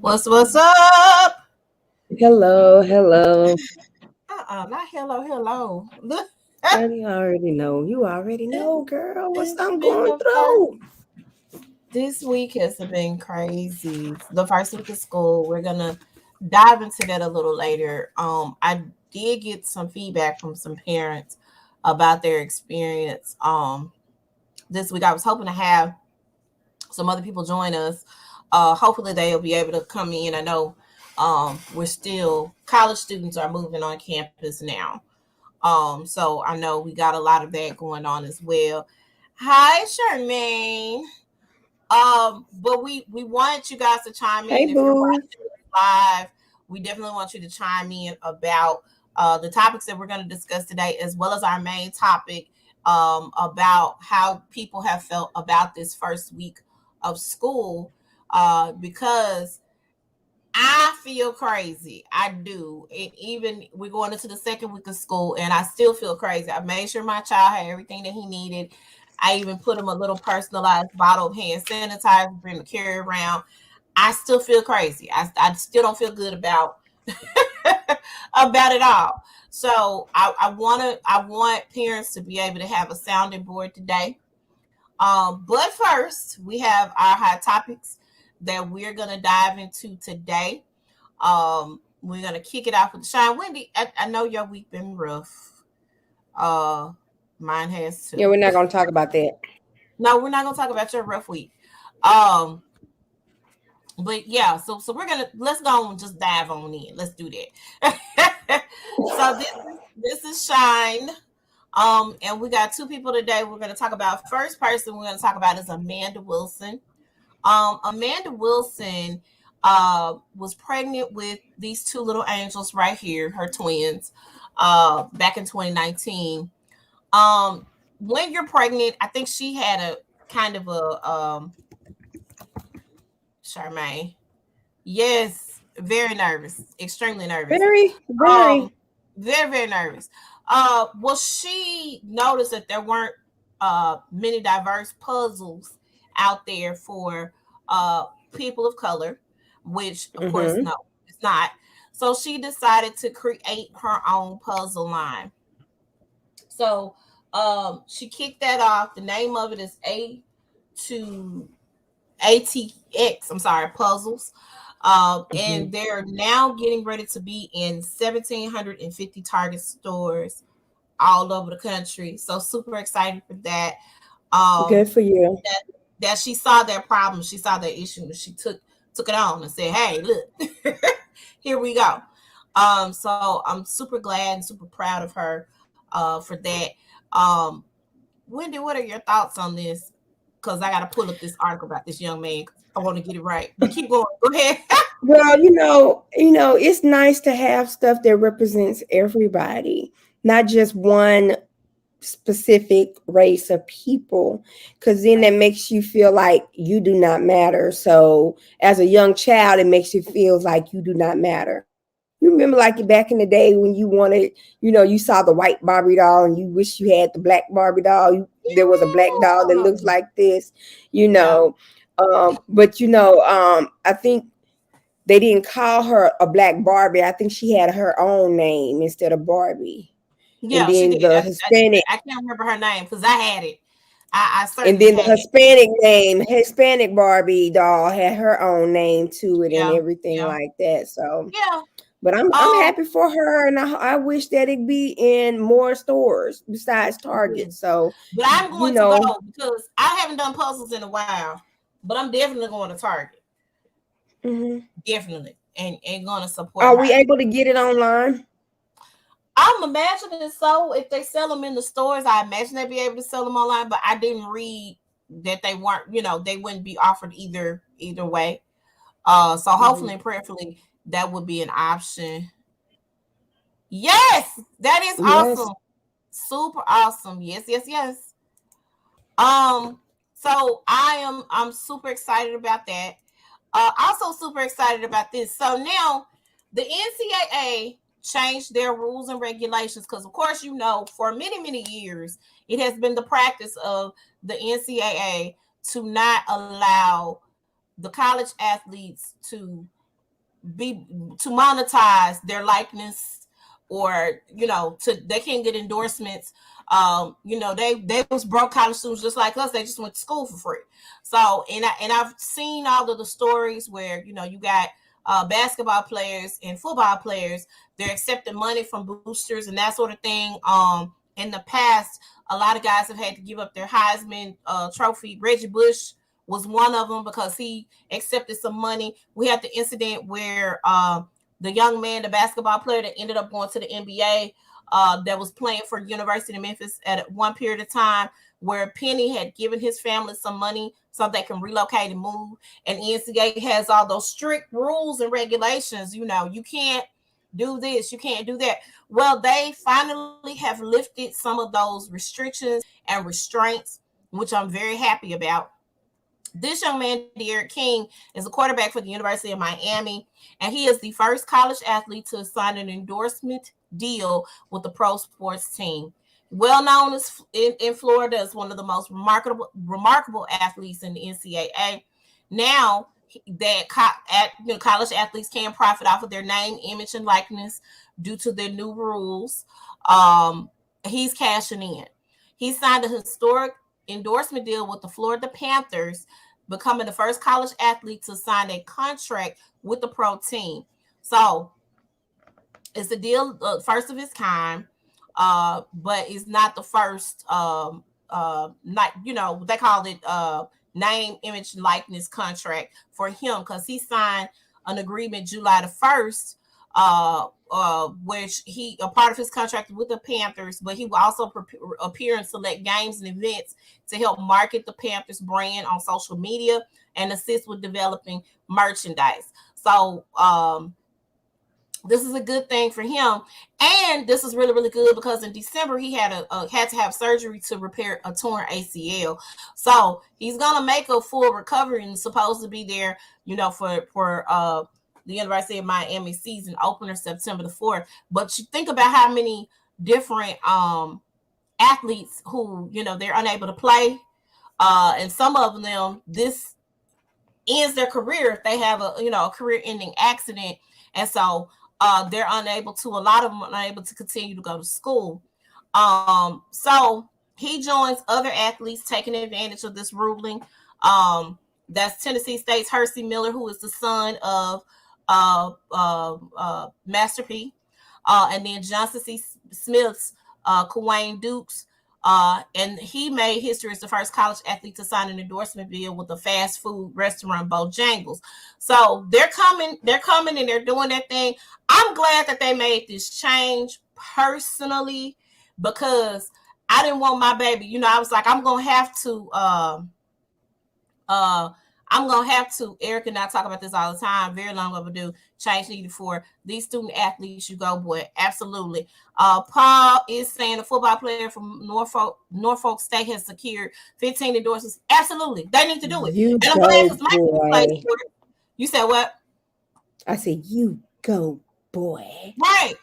What's up? Hello. Not hello. Look, Girl, you already know. You already know, girl. What's it's I'm been going the first. through? This week has been crazy. The first week of school. We're gonna dive into that a little later. I did get some feedback from some parents about their experience. This week I was hoping to have some other people join us. Hopefully they'll be able to come in. I know we're still college students are moving on campus now. So I know we got a lot of that going on as well. Hi, Charmaine. But we wanted you guys to chime Hey, in if you're boo. watching live. We definitely want you to chime in about the topics that we're going to discuss today, as well as our main topic about how people have felt about this first week of school. Because I feel crazy. I do. And even we're going into the second week of school, and I still feel crazy. I made sure my child had everything that he needed. I even put him a little personalized bottle of hand sanitizer for him to carry around. I still feel crazy. I still don't feel good about about it all. So I want parents to be able to have a sounding board today. But first, we have our hot topics that we're gonna dive into today. We're gonna kick it off with Shine. Wendy, I know your week been rough. Uh, Mine has Yeah, too. we're not gonna talk about that. No, we're not gonna talk about your rough week. Um, but yeah, so let's go and just dive on in. Let's do that. So this is Shine. And we got two people today. We're gonna talk about first person we're gonna talk about is Amanda Wilson. Amanda Wilson was pregnant with these two little angels right here, her twins, back in 2019. Um, when you're pregnant, I think she had a kind of a Charmaine. Yes, very nervous, extremely nervous. Very. Um, very nervous. Well, she noticed that there weren't many diverse puzzles out there for people of color, which of course Mm-hmm. no, it's not. So she decided to create her own puzzle line. So she kicked that off. The name of it is to ATX. I'm sorry, puzzles. And Mm-hmm. they're now getting ready to be in 1,750 Target stores all over the country. So super excited for that. Um, Good for you. that that she saw their problem, she saw their issue, and she took it on and said, "Hey, look, here we go." So I'm super glad and super proud of her for that. Um, Wendy, what are your thoughts on this? Because I got to pull up this article about this young man. I want to get it right. But keep going. Go ahead. Well, it's nice to have stuff that represents everybody, not just one specific race of people, because then that Right. makes you feel like you do not matter. So as a young child, it makes you feel like you do not matter. You remember like back in the day when you wanted, you saw the white Barbie doll and you wish you had the black Barbie doll. There was a black doll that looks Yeah. like this, you Yeah. know. But I think they didn't call her a black Barbie. I think she had her own name instead of Barbie. And Yeah, she then did. the Hispanic I can't remember her name because I had it. I And certainly then the had it. Hispanic Barbie doll had her own name to it and Yeah. everything Yeah. like that. So, Yeah. but I'm Um, happy for her, and I wish that it be in more stores besides Target. So, but I'm you going to know, go because I haven't done puzzles in a while. But I'm definitely going to Target. mhm. Definitely. And going to support Are we her. able to get it online? I'm imagining so. If they sell them in the stores, I imagine they'd be able to sell them online. But I didn't read that they weren't. They wouldn't be offered either way. So hopefully Mhm. and prayerfully that would be an option. Yes, that is Yes. awesome. Super awesome. Yes. Um, so I'm super excited about that. Also super excited about this. So now the NCAA changed their rules and regulations because, of course, for many years it has been the practice of the NCAA to not allow the college athletes to monetize their likeness, or they can't get endorsements. They was broke college students just like us. They just went to school for free. So I've seen all of the stories where you got basketball players and football players. They're accepting money from boosters and that sort of thing. In the past, a lot of guys have had to give up their Heisman trophy. Reggie Bush was one of them because he accepted some money. We had the incident where the young man, the basketball player that ended up going to the NBA, that was playing for University of Memphis at one period of time, where Penny had given his family some money so they can relocate and move. And NCAA has all those strict rules and regulations. You can't do this, you can't do that. Well, they finally have lifted some of those restrictions and restraints, which I'm very happy about. This young man, EriqKing, is a quarterback for the University of Miami, and he is the first college athlete to sign an endorsement deal with the pro sports team. Well known as in Florida as one of the most remarkable athletes in the NCAA. Now that college athletes can profit off of their name, image, and likeness due to their new rules, he's cashing in. He signed a historic endorsement deal with the Florida Panthers, becoming the first college athlete to sign a contract with the pro team. So it's a deal, first of its kind, but it's not the first. They call it name, image, likeness contract for him, because he signed an agreement July the 1st, which he a part of his contract with the Panthers, but he will also appear in select games and events to help market the Panthers brand on social media and assist with developing merchandise. So this is a good thing for him, and this is really, really good because in December he had to have surgery to repair a torn ACL. So he's gonna make a full recovery and supposed to be there, for the University of Miami season opener September the 4th. But you think about how many different athletes who they're unable to play, and some of them this ends their career if they have a career-ending accident, and so they're unable to. A lot of them are unable to continue to go to school. So he joins other athletes taking advantage of this ruling. That's Tennessee State's Hersey Miller, who is the son of Master P, and then Johnson C. Smith's Kawane Dukes. And he made history as the first college athlete to sign an endorsement deal with the fast food restaurant Bojangles. So they're coming and they're doing their thing. I'm glad that they made this change personally, because I didn't want my baby. I was like, I'm gonna have to Eric and I talk about this all the time, very long overdue, change needed for these student athletes. You go, boy, absolutely. Paul is saying a football player from Norfolk State has secured 15 endorsements. Absolutely, they need to do it. You and I'm go, glad because my boy. You said what? I said, you go, boy. Right.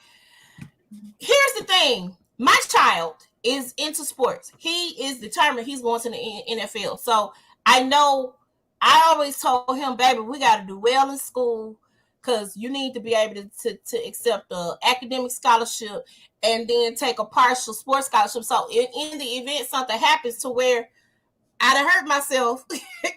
Here's the thing. My child is into sports. He is determined he's going to the NFL. So I know I always told him, baby, we got to do well in school, because you need to be able to accept an academic scholarship and then take a partial sports scholarship. So in the event something happens to where I done hurt myself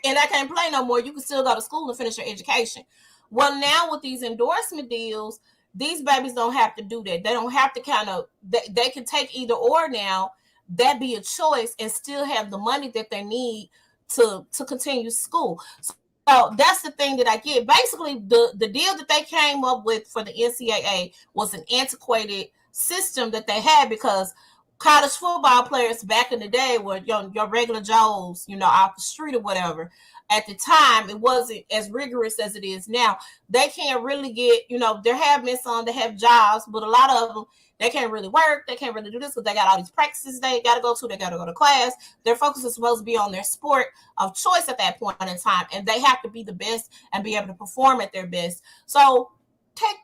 and I can't play no more, you can still go to school and finish your education. Well, now with these endorsement deals, these babies don't have to do that. They don't have to they can take either or now. That be a choice and still have the money that they need to continue school. So that's the thing that I get. Basically, the deal that they came up with for the NCAA was an antiquated system that they had, because college football players back in the day were your regular Joes, off the street or whatever. At the time, it wasn't as rigorous as it is now. They can't really get, there have been some that have jobs, but a lot of them, they can't really work. They can't really do this because they got all these practices they got to go to. They got to go to class. Their focus is supposed to be on their sport of choice at that point in time, and they have to be the best and be able to perform at their best. So take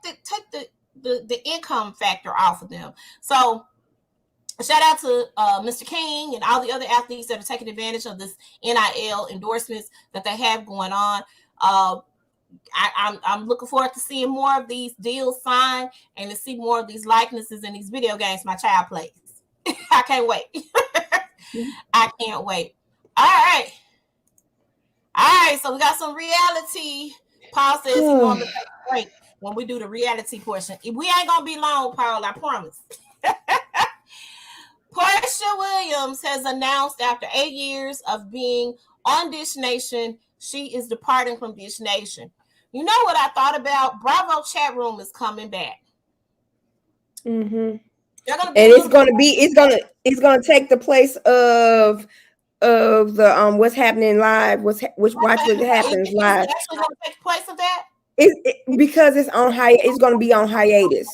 the income factor off of them. So shout out to Mr. King and all the other athletes that are taking advantage of this NIL endorsements that they have going on. I'm looking forward to seeing more of these deals signed and to see more of these likenesses in these video games my child plays. I can't wait. I can't wait. All right. All right. So we got some reality. Paul says he normally takes a break when we do the reality portion. We ain't gonna be long, Paul. I promise. Portia Williams has announced after 8 years of being on Dish Nation, she is departing from Dish Nation. You know what I thought about? Bravo chat room is coming back. Mm-hmm. And it's gonna take the place of the what's happening live. Watch what happens live. It's actually gonna take place of that. Because it's on it's gonna be on hiatus.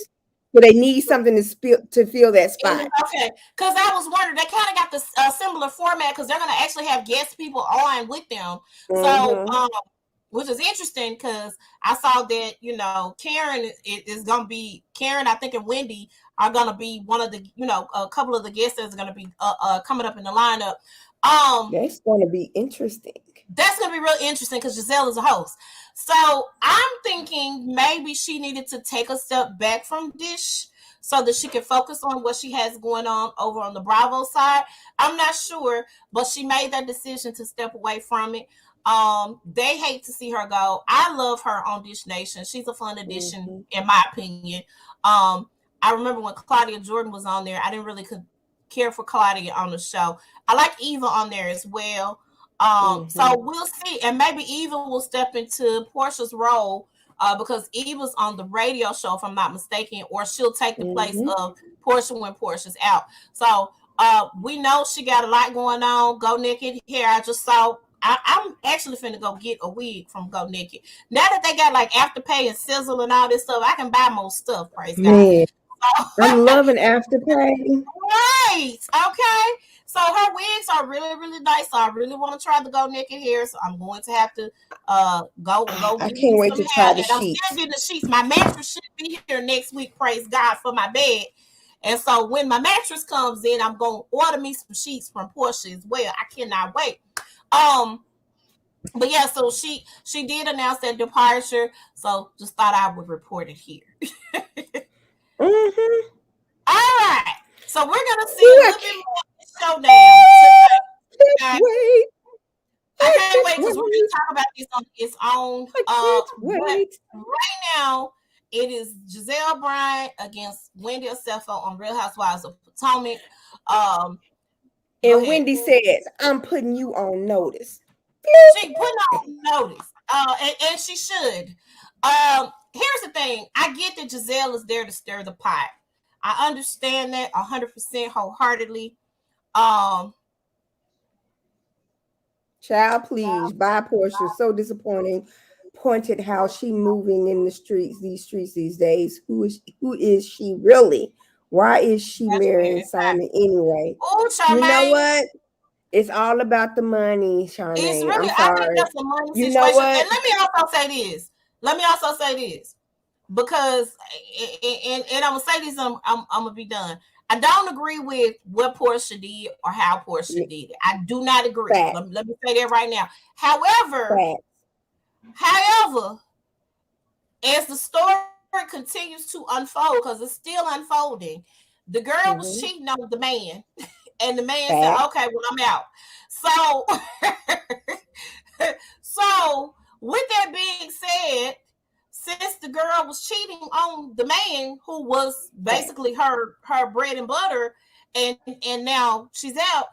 So they need something to fill that spot. Okay, because I was wondering, they kind of got the similar format because they're going to actually have guest people on with them. So, which is interesting because I saw that, you know, Karen is going to be, Karen, I think, and Wendy are going to be one of the, you know, a couple of the guests that's going to be coming up in the lineup. That's going to be interesting. That's going to be real interesting because Giselle is a host. So I'm thinking maybe she needed to take a step back from Dish so that she can focus on what she has going on over on the Bravo side. I'm not sure, but she made that decision to step away from it. They hate to see her go. I love her on Dish Nation. She's a fun addition, in my opinion. I remember when Claudia Jordan was on there, I didn't really care for Claudia on the show. I like Eva on there as well. So we'll see, and maybe Eva will step into Portia's role because Eva's on the radio show, if I'm not mistaken, or she'll take the place of Portia when Portia's out. So we know she got a lot going on. Go Naked hair. I just saw. I'm actually finna go get a wig from Go Naked. Now that they got like Afterpay and Sizzle and all this stuff, I can buy more stuff. Praise God. I'm loving Afterpay. Right. Okay. So her wigs are really, really nice. So I really want to try the Go Naked hair. So I'm going to have to go. I can't wait to try the sheets. I'm still getting the sheets. My mattress should be here next week. Praise God for my bed. And so when my mattress comes in, I'm going to order me some sheets from Portia as well. I cannot wait. But yeah, so she did announce that departure. So just thought I would report it here. All right. So we're gonna see a little bit more of the showdown. I can't wait because we're gonna talk about this on its own. Right now, it is Giselle Bryant against Wendy Osefo on Real Housewives of Potomac. And Wendy says, "I'm putting you on notice." She put on notice, and she should. Here's the thing: I get that Giselle is there to stir the pot. I understand that 100% wholeheartedly. Child, please, bye, Portia. So disappointing. Pointed how she moving in the streets these days. Who is she really? Why is she marrying Simon anyway? Oh, you know what? It's all about the money, Charmaine. It's really, I think that's a money situation. Know what? And let me also say this. Because, and I'm going to say this, I'm going to be done. I don't agree with what Portia did or how Portia did it. I do not agree. Let me say that right now. However, as the story continues to unfold, because it's still unfolding, the girl was cheating on the man. And the man said, okay, well, I'm out. So with that being said, since the girl was cheating on the man who was basically her bread and butter, and now she's out,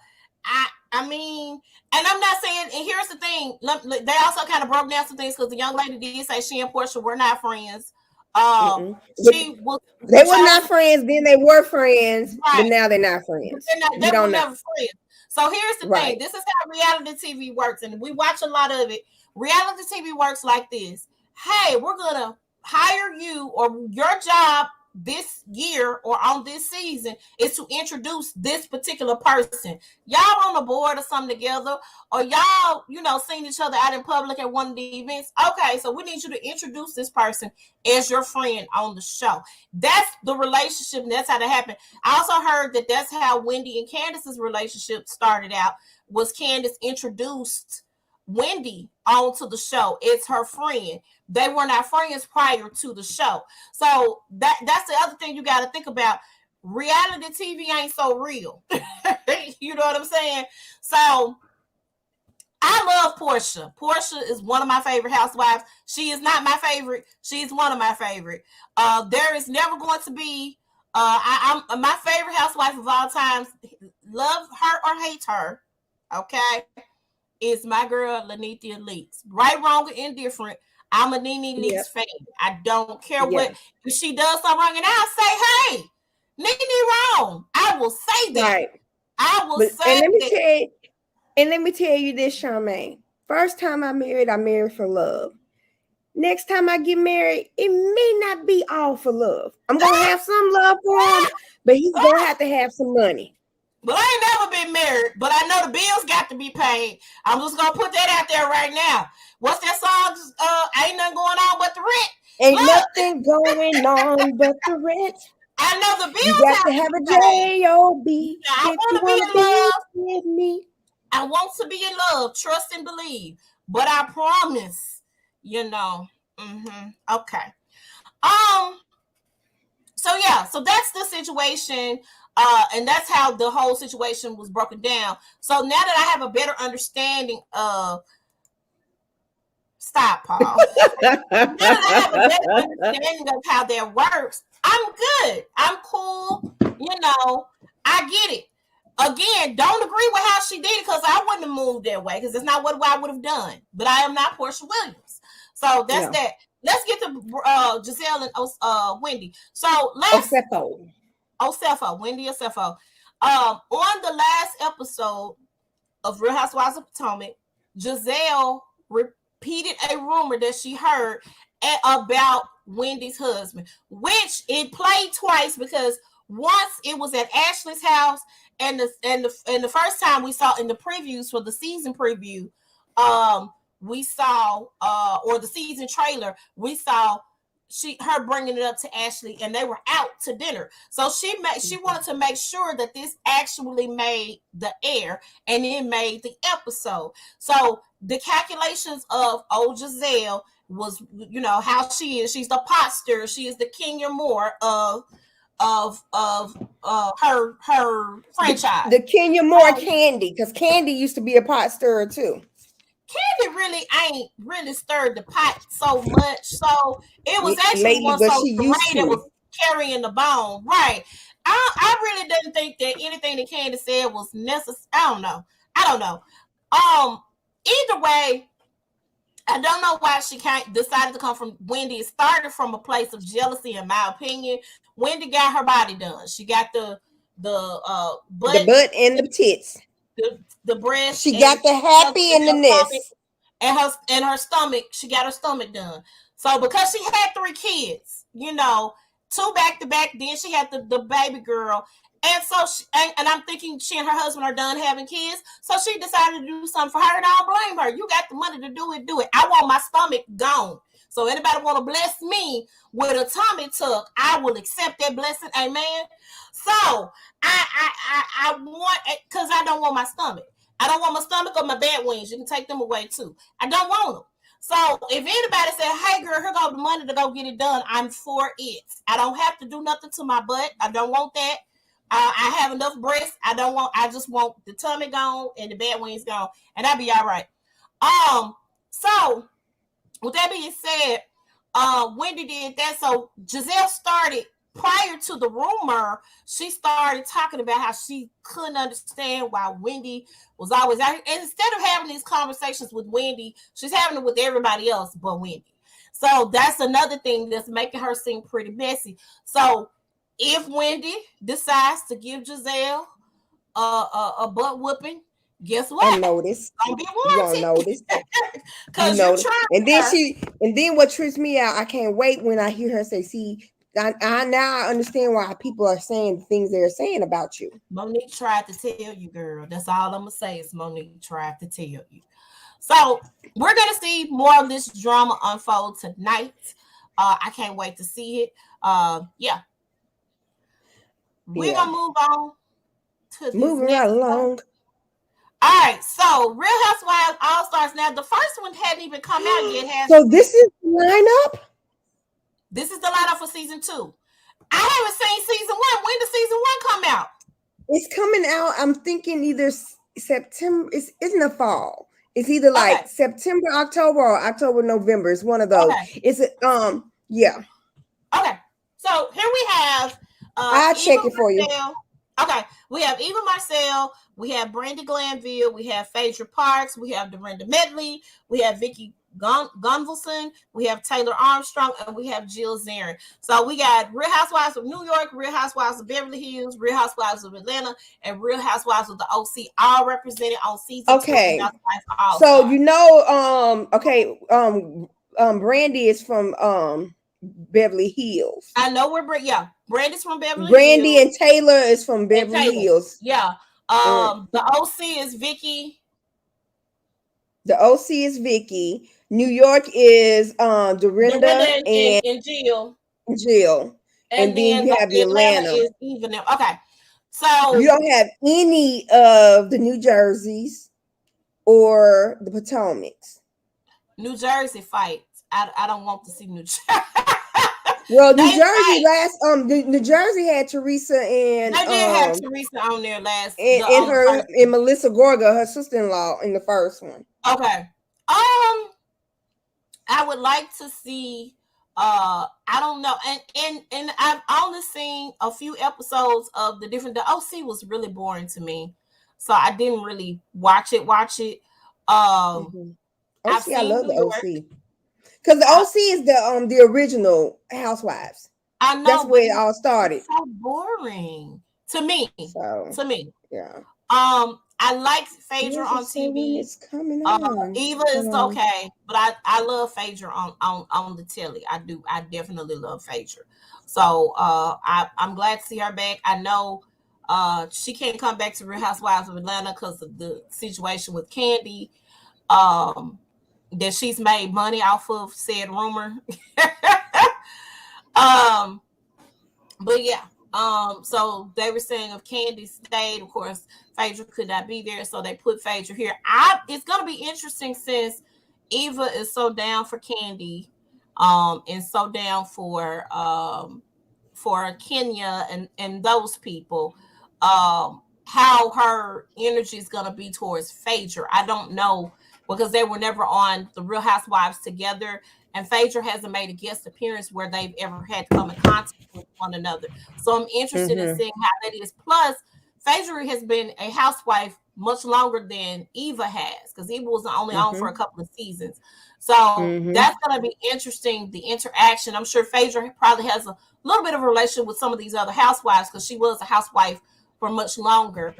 I mean, and I'm not saying, and here's the thing, they also kind of broke down some things because the young lady did say she and Portia were not friends. They were not friends, then they were friends, right. But now they're not friends. They were never friends. So here's the thing. This is how reality TV works, and we watch a lot of it. Reality TV works like this. Hey, we're going to hire you, or your job this year or on this season is to introduce this particular person. Y'all on a board or something together, or y'all, seen each other out in public at one of the events. Okay, so we need you to introduce this person as your friend on the show. That's the relationship, and that's how that happened. I also heard that that's how Wendy and Candace's relationship started out, was Candace introduced Wendy onto the show. It's her friend. They were not friends prior to the show. So that's the other thing you got to think about. Reality TV ain't so real. You know what I'm saying? So I love Portia. Portia is one of my favorite housewives. She is not my favorite. She's one of my favorite. There is never going to be I'm my favorite housewife of all times. Love her or hate her. Okay. Is my girl Lanithia Leaks. Right, wrong, or indifferent. I'm a Nene Leaks fan. I don't care what if she does something wrong, and I'll say, hey, Nene wrong. I will say that. Right. I will say that. Let me tell you this, Charmaine. First time I married for love. Next time I get married, it may not be all for love. I'm gonna have some love for him, but he's gonna have to have some money. But I ain't never been married, but I know the bills got to be paid. I'm just gonna put that out there right now. What's that song? Ain't nothing going on but the rent. Ain't nothing going on but the rent. I know the bills. You got to have a J-O-B. I want to be in love with me. I want to be in love, trust and believe. But I promise, you know. Okay. So yeah, so that's the situation. And that's how the whole situation was broken down. So now that I have a better understanding of Paul. Now that I have a better understanding of how that works, I'm good. I'm cool. You know, I get it. Again, don't agree with how she did it because I wouldn't have moved that way because it's not what I would have done. But I am not Portia Williams. So that's that. Let's get to Giselle and Wendy. So let's Wendy Osefo. On the last episode of Real Housewives of Potomac, Giselle repeated a rumor that she heard about Wendy's husband, which it played twice because once it was at Ashley's house, and the first time we saw in the previews for the season preview, we saw or the season trailer, we saw her bringing it up to Ashley, and they were out to dinner. So she wanted to make sure that this actually made the air and it made the episode. So the calculations of old Giselle was, you know, how she is. She's the pot stirrer. She is the Kenya Moore of her franchise. The Kenya Moore Candy, because Candy used to be a pot stirrer too. Candy really ain't really stirred the pot so much, so it was actually one so Sheree that was carrying the bone, right? I really didn't think that anything that Candy said was necessary. I don't know. Either way, I don't know why she decided to come from Wendy. It started from a place of jealousy, in my opinion. Wendy got her body done. She got the butt and the tits. The breast. She got the happy and the nest. And her stomach. She got her stomach done. So because she had 3 kids, you know, 2 back to back, then she had the baby girl. And so and I'm thinking she and her husband are done having kids. So she decided to do something for her, and I don't blame her. You got the money to do it, do it. I want my stomach gone. So anybody want to bless me with a tummy tuck, I will accept that blessing. Amen. So I want, because I don't want my stomach. I don't want my stomach or my bad wings. You can take them away too. I don't want them. So if anybody said, hey girl, here go the money to go get it done, I'm for it. I don't have to do nothing to my butt. I don't want that. I have enough breasts. I just want the tummy gone and the bad wings gone, and I'll be all right. So with that being said, Wendy did that. So Giselle started, prior to the rumor, she started talking about how she couldn't understand why Wendy was always out. And instead of having these conversations with Wendy, she's having it with everybody else but Wendy. So that's another thing that's making her seem pretty messy. So if Wendy decides to give Giselle a butt whooping, guess what? I notice. You gonna notice. Because you tried. And then what trips me out, I can't wait when I hear her say, see, I now understand why people are saying the things they're saying about you. Monique tried to tell you, girl. That's all I'm gonna say is Monique tried to tell you. So we're gonna see more of this drama unfold tonight. I can't wait to see it. We're gonna move on to this moving right along. All right, so Real Housewives All Stars. Now the first one hadn't even come out yet. So this is the lineup. This is the lineup for season 2. I haven't seen season 1. When does season 1 come out? It's coming out. I'm thinking either September. It's in the fall. It's either like September, October, or October, November. It's one of those. Okay. It's yeah. Okay. So here we have I'll check it for you. Okay, we have Eva Marcel, we have Brandy Glanville, we have Phaedra Parks, we have Dorinda Medley, we have Vicky Gunvalson, we have Taylor Armstrong, and we have Jill Zarin. So we got Real Housewives of New York, Real Housewives of Beverly Hills, Real Housewives of Atlanta, and Real Housewives of the OC, all represented on season 2. Okay. So you know, Brandy is from Beverly Hills. I know where Brandy's from Beverly Hills. Brandy and Taylor is from Beverly Hills. Yeah. The OC is Vicky. The OC is Vicky. New York is Dorinda and Jill. And then you have the Atlanta. Is even now. Okay. So you don't have any of the New Jerseys or the Potomacs. New Jersey fights. I don't want to see New Jersey. Well, New Jersey New Jersey had Teresa and they did have Teresa on there last and Melissa Gorga, her sister-in-law, in the first one. Okay. I would like to see I don't know, and I've only seen a few episodes of the OC was really boring to me, so I didn't really watch it. OC, I love the OC. Because the OC is the original Housewives. I know. That's where it all started. It's so boring to me. Yeah. I like Phaedra on TV. It's coming on. Eva is okay, but I love Phaedra on the telly. I do. I definitely love Phaedra. So I'm glad to see her back. I know she can't come back to Real Housewives of Atlanta because of the situation with Candy. That she's made money off of said rumor. But yeah. So they were saying if Candy stayed, of course, Phaedra could not be there, so they put Phaedra here. It's gonna be interesting since Eva is so down for Candy, and so down for Kenya and those people, how her energy is gonna be towards Phaedra. I don't know, because they were never on the Real Housewives together. And Phaedra hasn't made a guest appearance where they've ever had to come in contact with one another. So I'm interested in seeing how that is. Plus, Phaedra has been a housewife much longer than Eva has, because Eva was only on for a couple of seasons. So that's going to be interesting, the interaction. I'm sure Phaedra probably has a little bit of a relation with some of these other housewives, because she was a housewife for much longer.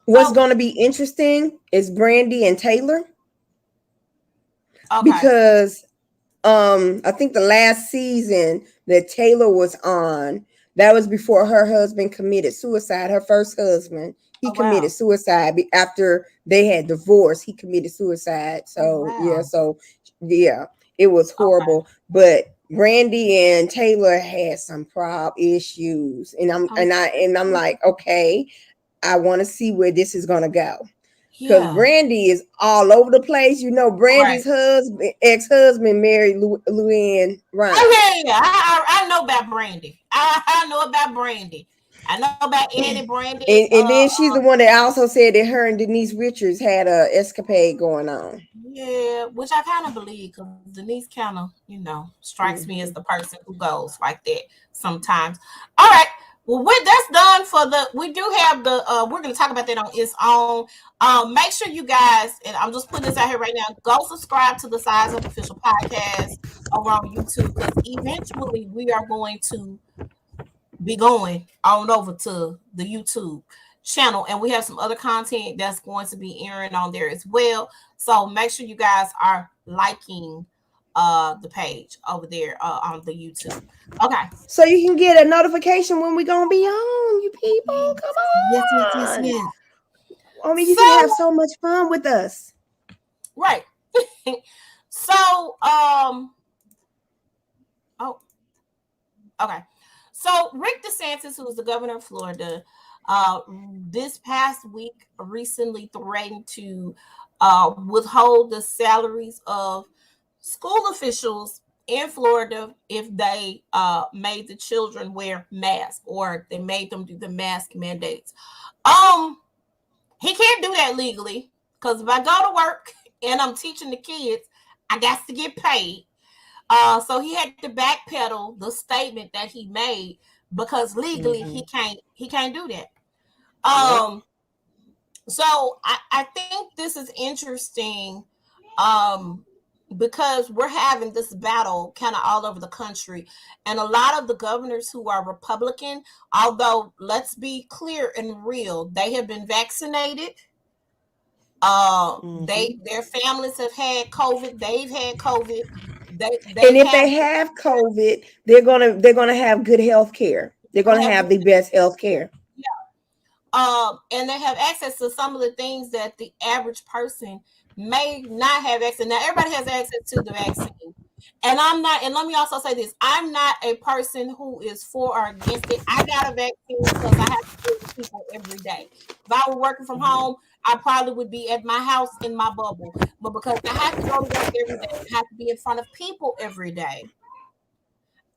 What's going to be interesting is Brandy and Taylor. Okay. Because I think the last season that Taylor was on, that was before her husband committed suicide. Her first husband, he committed suicide after they had divorced. He committed suicide. So it was horrible. Okay. But Brandy and Taylor had some issues, and I'm like, okay, I want to see where this is gonna go. Because Brandy is all over the place. You know, Brandy's ex-husband married Luann Ryan. Oh, yeah. I know about Brandy. I know about Brandy. I know about Eddie Brandy. And then she's the one that also said that her and Denise Richards had a escapade going on. Yeah, which I kind of believe, because Denise kind of, strikes me as the person who goes like that sometimes. All right. Well, that's done we do have we're going to talk about that on its own. Make sure you guys, and I'm just putting this out here right now, go subscribe to the Size Up Official Podcast over on YouTube, because eventually we are going to be going on over to the YouTube channel, and we have some other content that's going to be airing on there as well. So make sure you guys are liking the page over there on the YouTube. Okay. So you can get a notification when we're gonna be on, you people. Come on. Yes. I mean, you can have so much fun with us. Right. So, okay. So Rick DeSantis, who is the governor of Florida, this past week recently threatened to withhold the salaries of school officials in Florida if they made the children wear masks or they made them do the mask mandates. He can't do that legally because if I go to work and I'm teaching the kids, I got to get paid. So he had to backpedal the statement that he made because legally he can't do that. Yep. So I think this is interesting um, because we're having this battle kind of all over the country. And a lot of the governors who are Republican, although let's be clear and real, they have been vaccinated. Their families have had COVID. They've had COVID. And They've if had they have COVID, they're gonna have good health care. They're gonna gonna have have the best health care. and they have access to some of the things that the average person may not have access. Now, everybody has access to the vaccine, and I'm not. And let me also say this: I'm not a person who is for or against it. I got a vaccine because I have to deal with people every day. If I were working from home, I probably would be at my house in my bubble. But because I have to go to work every day, I have to be in front of people every day,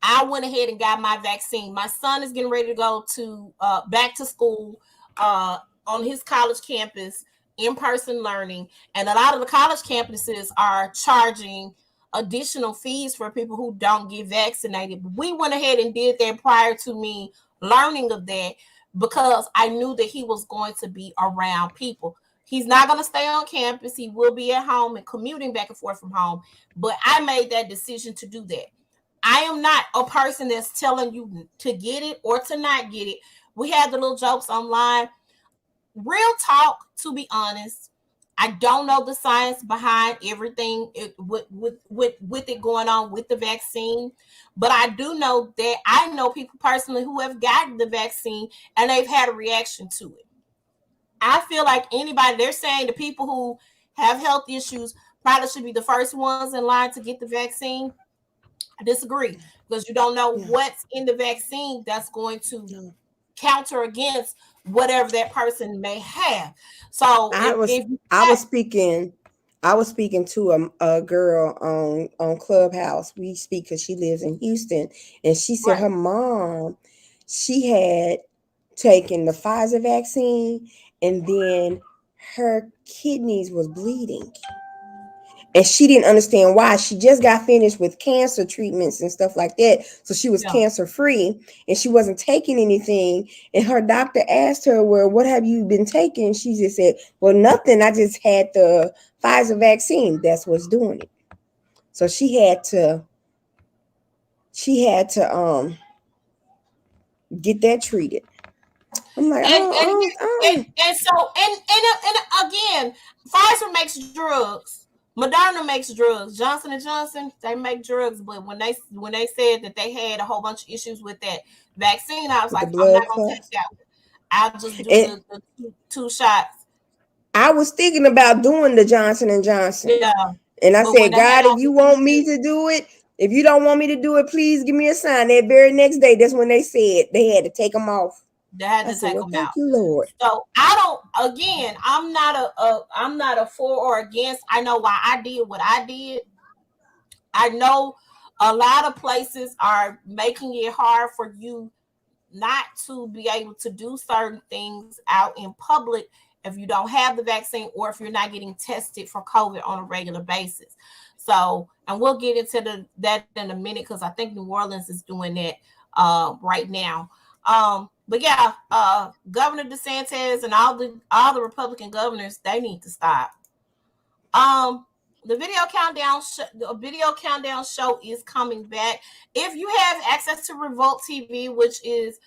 I went ahead and got my vaccine. My son is getting ready to go to back to school uh, on his college campus, in-person learning, and a lot of the college campuses are charging additional fees for people who don't get vaccinated. We went ahead and did that prior to me learning of that because I knew that he was going to be around people. He's not going to stay on campus. He will be at home and commuting back and forth from home. But I made that decision to do that. I am not a person that's telling you to get it or to not get it. We had the little jokes online. Real talk, to be honest, I don't know the science behind everything with it going on with the vaccine, but I do know that I know people personally who have gotten the vaccine and they've had a reaction to it. I feel like anybody, they're saying the people who have health issues probably should be the first ones in line to get the vaccine. I disagree because you don't know Yeah. what's in the vaccine that's going to No. counter against whatever that person may have. So I was if you I was speaking I was speaking to a girl on Clubhouse. We speak because she lives in Houston, and she said right, her mom, she had taken the Pfizer vaccine, and then her kidneys was bleeding, and she didn't understand why. She just got finished with cancer treatments and stuff like that, so she was yeah, cancer free, and she wasn't taking anything. And her doctor asked her, well, what have you been taking? She just said, well, nothing, I just had the Pfizer vaccine. That's what's doing it. So she had to get that treated. I'm like, and so and again, Pfizer makes drugs. Moderna makes drugs. Johnson & Johnson, they make drugs. But when they said that they had a whole bunch of issues with that vaccine, I was with the like, I'm not blood gonna take clots. that one. I'll just do And the two shots. I was thinking about doing the Johnson & Johnson. Yeah. And I But when said, they had God, if all you the want me issues, to do it, if you don't want me to do it, please give me a sign. That very next day, that's when they said they had to take them off. they had I to said, take well, them thank out. you, Lord. So I don't. Again, I'm not a for or against. I know why I did what I did. I know a lot of places are making it hard for you not to be able to do certain things out in public if you don't have the vaccine or if you're not getting tested for COVID on a regular basis. So, and we'll get into that in a minute because I think New Orleans is doing that right now. But yeah, Governor DeSantis and all the Republican governors, they need to stop. Um, the video countdown show is coming back. If you have access to Revolt TV, which is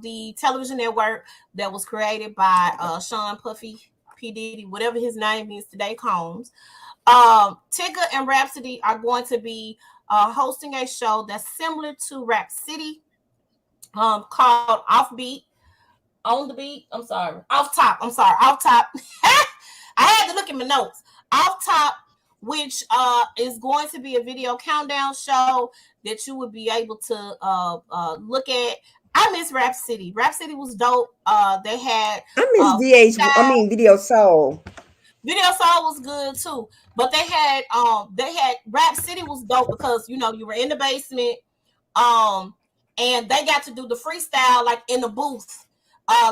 the television network that was created by Sean Puffy P Diddy, whatever his name is today, Combs. Tigger and Rhapsody are going to be hosting a show that's similar to Rap City, called Offbeat, on the beat. I'm sorry, off top. I'm sorry, off top. I had to look at my notes. Off top which is going to be a video countdown show that you would be able to look at. I miss Rap City. Rap City was dope. They had I miss Video Soul. Video Soul was good too, but they had Rap City was dope because you were in the basement, and they got to do the freestyle like in the booth,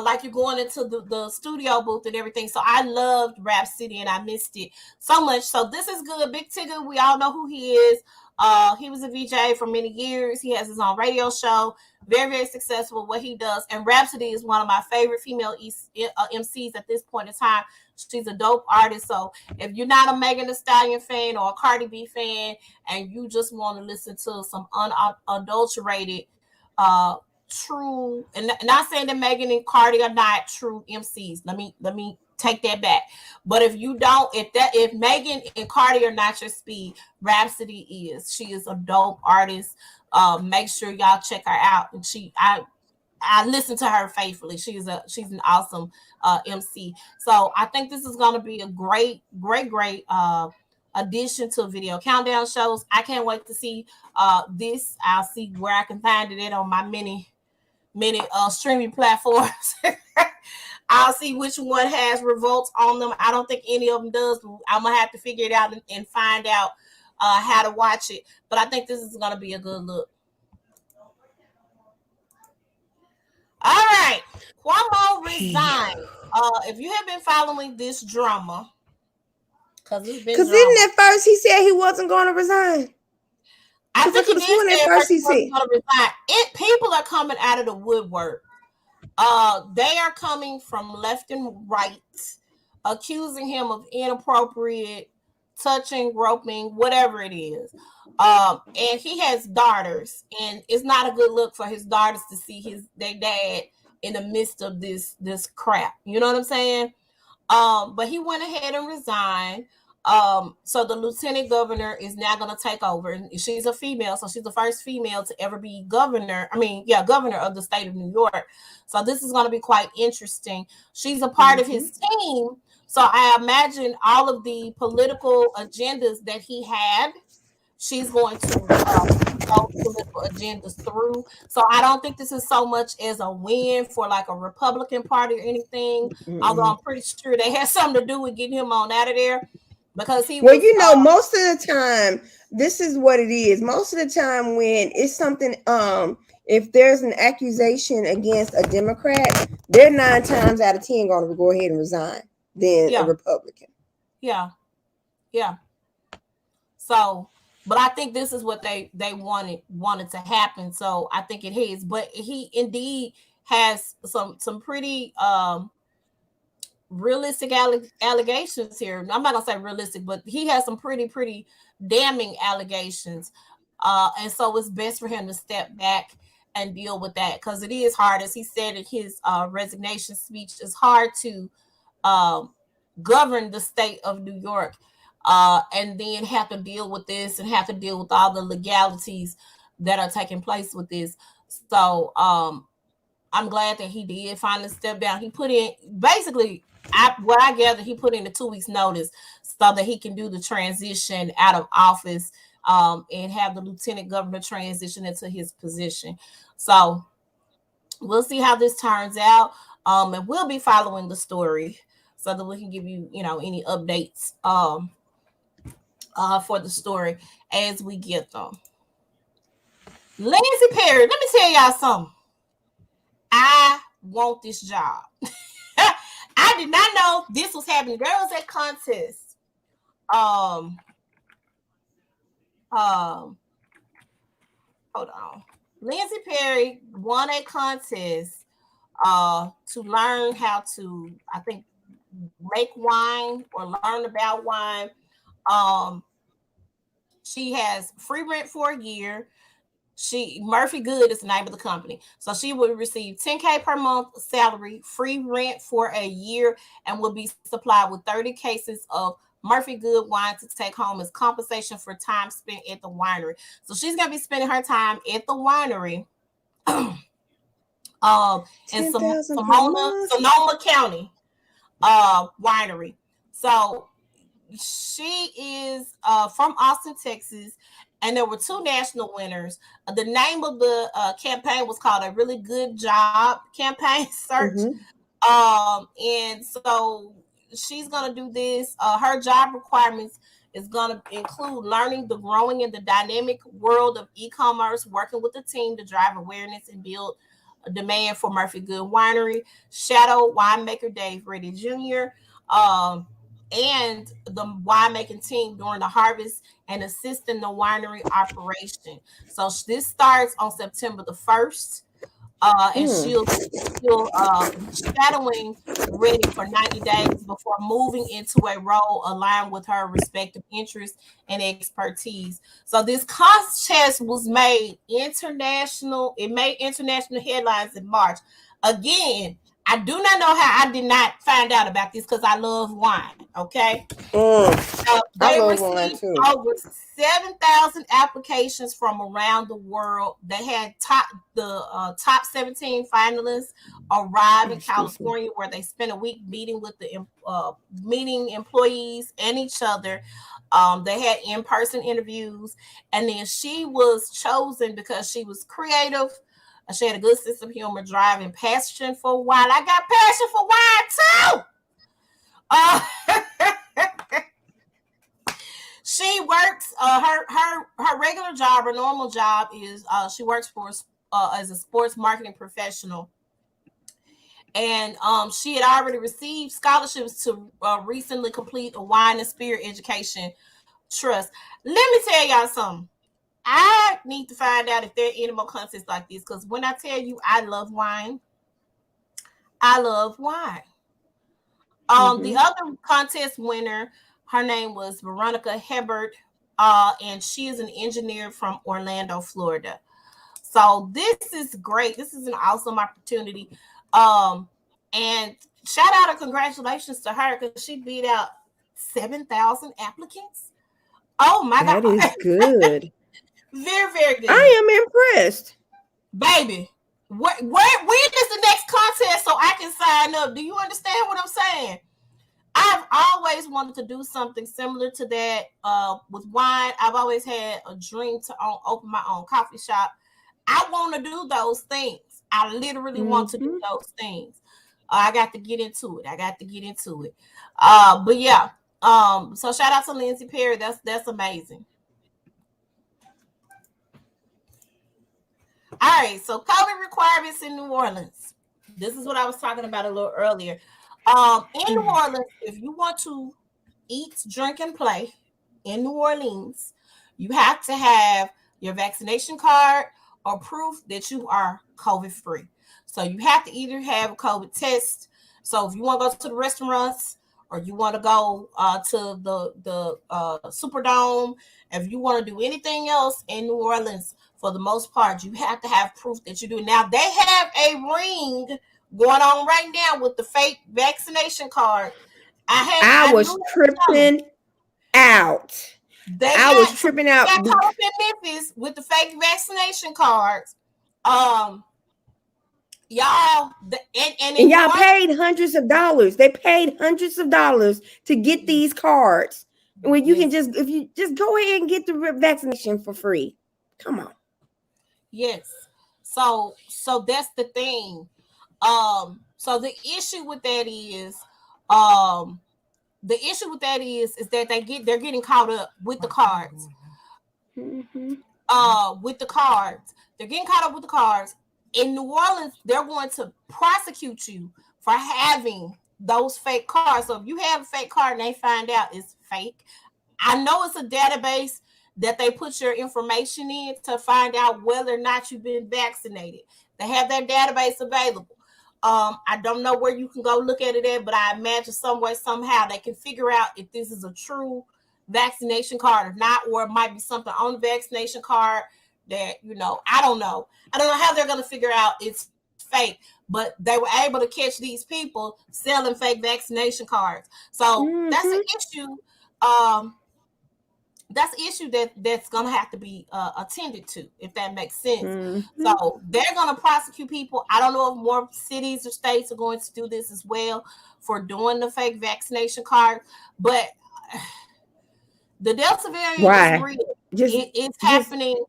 like you're going into the studio booth and everything. So I loved Rap City and I missed it so much. So this is good. Big Tigger, we all know who he is. He was a VJ for many years. He has his own radio show. Very, very successful what he does. And Rhapsody is one of my favorite female MCs at this point in time. She's a dope artist. So if you're not a Megan Thee Stallion fan or a Cardi B fan and you just want to listen to some unadulterated, true, and not saying that Megan and Cardi are not true MCs. Let me take that back. But if Megan and Cardi are not your speed, Rhapsody is. She is a dope artist. Make sure y'all check her out. And I listen to her faithfully. She's an awesome MC. So I think this is going to be a great addition to video countdown shows. I can't wait to see this. I'll see where I can find it on my many streaming platforms. I'll see which one has revolts on them. I don't think any of them does. I'm gonna have to figure it out and find out how to watch it. But I think this is gonna be a good look. All right, Cuomo resigned. If you have been following this drama, because at first he said he wasn't going to resign. I think he did say at first he wasn't going to resign. People are coming out of the woodwork. They are coming from left and right, accusing him of inappropriate touching, groping, whatever it is. And he has daughters, and it's not a good look for his daughters to see their dad in the midst of this crap. You know what I'm saying? But he went ahead and resigned. So the lieutenant governor is now going to take over, and she's a female, so she's the first female to ever be governor of the state of New York. So this is going to be quite interesting. She's a part of his team, so I imagine all of the political agendas that he had, she's going to go political agendas through. So I don't think this is so much as a win for like a Republican Party or anything, although I'm pretty sure they had something to do with getting him on out of there. Because most of the time, this is what it is. Most of the time when it's something, if there's an accusation against a Democrat, they're 9 times out of 10 going to go ahead and resign than a Republican. Yeah. So, but I think this is what they wanted to happen. So I think it is. But he indeed has some pretty realistic allegations here. I'm not gonna say realistic, but he has some pretty damning allegations, and so it's best for him to step back and deal with that, because it is hard, as he said in his resignation speech. It's hard to govern the state of New York and then have to deal with this and have to deal with all the legalities that are taking place with this. So I'm glad that he did finally step down. He put in basically, what I gather, he put in a 2 weeks notice so that he can do the transition out of office and have the lieutenant governor transition into his position. So we'll see how this turns out, and we'll be following the story so that we can give you, any updates for the story as we get them. Lindsay Perry, let me tell y'all something. I want this job. I did not know this was happening. There was a contest. Hold on. Lindsay Perry won a contest to learn how to, I think, make wine or learn about wine. She has free rent for a year. Murphy Good is the name of the company. So she will receive $10,000 per month salary, free rent for a year, and will be supplied with 30 cases of Murphy Good wine to take home as compensation for time spent at the winery. So she's going to be spending her time at the winery in Sonoma County winery. So she is from Austin, Texas, and there were two national winners. The name of the campaign was called A Really Good Job Campaign Search. Mm-hmm. And so she's gonna do this. Her job requirements is gonna include learning the growing and the dynamic world of e-commerce, working with the team to drive awareness and build a demand for Murphy Good Winery, shadow winemaker Dave Reddy Jr., and the winemaking team during the harvest and assisting the winery operation. So this starts on September the 1st, and she'll be shadowing Ready for 90 days before moving into a role aligned with her respective interests and expertise. So this contest was made international. It made international headlines in March. Again, I do not know how I did not find out about this because I love wine. Okay. I They love wine received too. over 7,000 applications from around the world. They had top 17 finalists arrive in California, where they spent a week meeting with the meeting employees and each other. They had in-person interviews, and then she was chosen because she was creative. She had a good sense of humor, drive, and passion for wine. I got passion for wine too. She works her regular job, her normal job is she works for as a sports marketing professional, and she had already received scholarships to recently complete a wine and spirit education trust. Let me tell y'all something. I need to find out if there are any more contests like this, because when I tell you I love wine, I love wine. The other contest winner, her name was Veronica Hebert, and she is an engineer from Orlando, Florida. So this is great. This is an awesome opportunity. And shout out and congratulations to her, because she beat out 7,000 applicants. Oh my God. That is good. Very, very good. I am impressed. Baby, when is the next contest so I can sign up? Do you understand what I'm saying? I've always wanted to do something similar to that with wine. I've always had a dream to open my own coffee shop. I want to do those things. I literally want to do those things. I got to get into it. But yeah. So shout out to Lindsay Perry. That's amazing. All right. So COVID requirements in New Orleans. This is what I was talking about a little earlier. In New Orleans, if you want to eat, drink, and play in New Orleans, you have to have your vaccination card or proof that you are COVID free. So you have to either have a COVID test. So if you want to go to the restaurants, or you want to go to the Superdome, if you want to do anything else in New Orleans, for the most part, you have to have proof that you do. Now they have a ring going on right now with the fake vaccination card. I was tripping out. I was tripping out. Got caught up in Memphis with the fake vaccination cards. Y'all, and y'all paid hundreds of dollars. They paid hundreds of dollars to get these cards. And when you can if you just go ahead and get the vaccination for free. Come on. Yes. So that's the thing. So the issue with that is that they're getting caught up with the cards. With the cards. They're getting caught up with the cards. In New Orleans, they're going to prosecute you for having those fake cards. So if you have a fake card and they find out it's fake, I know it's a database that they put your information in to find out whether or not you've been vaccinated. They have that database available. I don't know where you can go look at it at, but I imagine somewhere, somehow they can figure out if this is a true vaccination card or not, or it might be something on the vaccination card that, I don't know. I don't know how they're going to figure out it's fake, but they were able to catch these people selling fake vaccination cards. So that's an issue. that's an issue that's gonna have to be attended to, if that makes sense. Mm-hmm. So they're gonna prosecute people. I don't know if more cities or states are going to do this as well for doing the fake vaccination card, but the Delta variant is Why? real. Just It's just happening.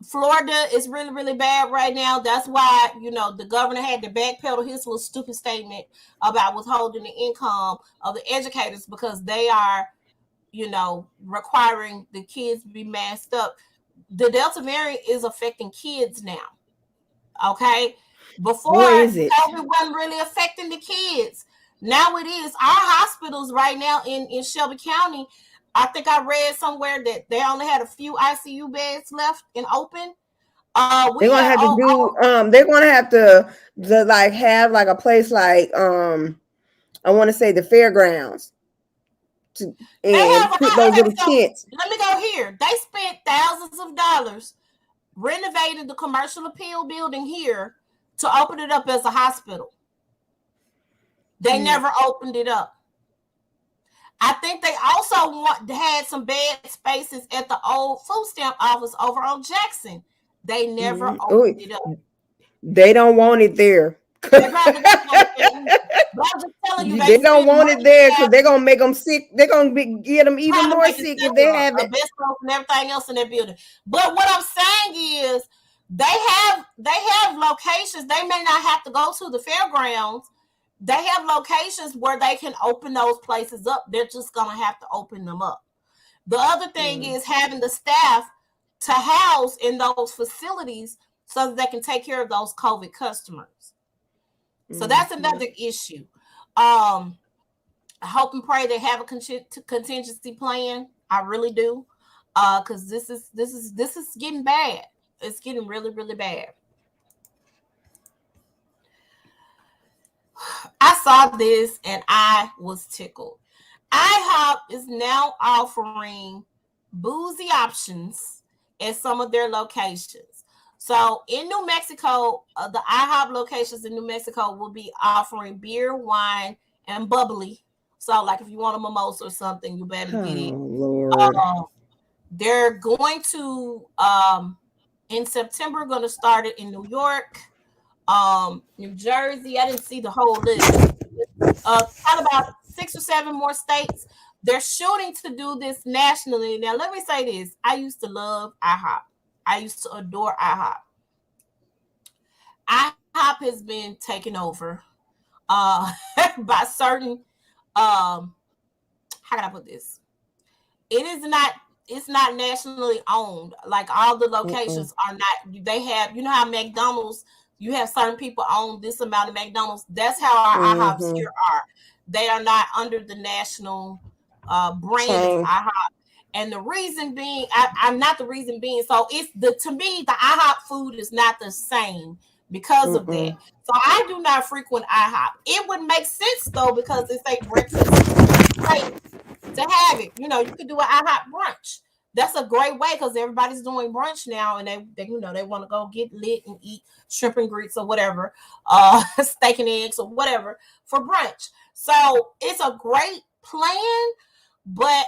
Florida is really, really bad right now. That's why, the governor had to backpedal his little stupid statement about withholding the income of the educators because they are, requiring the kids to be masked up. The Delta variant is affecting kids now. Okay. Before, boy is it. COVID wasn't really affecting the kids. Now it is. Our hospitals right now in Shelby County, I think I read somewhere that they only had a few ICU beds left and open. They're gonna have to do they're gonna have to like have like a place like I want to say the fairgrounds and put those little tents. Let me go here. They spent thousands of dollars renovating the commercial appeal building here to open it up as a hospital. They never opened it up. I think they also had some bed spaces at the old food stamp office over on Jackson. They never opened it up. They don't want it there. They probably they don't want it there because they're gonna make them sick. They're gonna get them even more sick if they have it. And everything else in that building. But what I'm saying is, they have locations. They may not have to go to the fairgrounds. They have locations where they can open those places up. They're just gonna have to open them up. The other thing is having the staff to house in those facilities so that they can take care of those COVID customers. So that's another issue. I hope and pray they have a contingency plan. I really do, because this is getting bad. It's getting really, really bad. I saw this and I was tickled. IHOP is now offering boozy options at some of their locations. So in New Mexico, the IHOP locations in New Mexico will be offering beer, wine, and bubbly. So like if you want a mimosa or something, you better get it. Lord. They're going to, in September, going to start it in New York, New Jersey. I didn't see the whole list. Got about 6 or 7 more states. They're shooting to do this nationally. Now, let me say this. I used to love IHOP. I used to adore IHOP. IHOP has been taken over by certain, how can I put this? It's not nationally owned. Like all the locations are not, they have, you know how McDonald's, you have certain people own this amount of McDonald's. That's how our IHOPs here are. They are not under the national brand of IHOP. And the reason being, I'm not the reason being, so it's to me, the IHOP food is not the same because of that. So I do not frequent IHOP. It would make sense though, because it's a breakfast place to have it. You could do an IHOP brunch. That's a great way because everybody's doing brunch now, and they want to go get lit and eat shrimp and grits or whatever, steak and eggs or whatever for brunch. So it's a great plan, but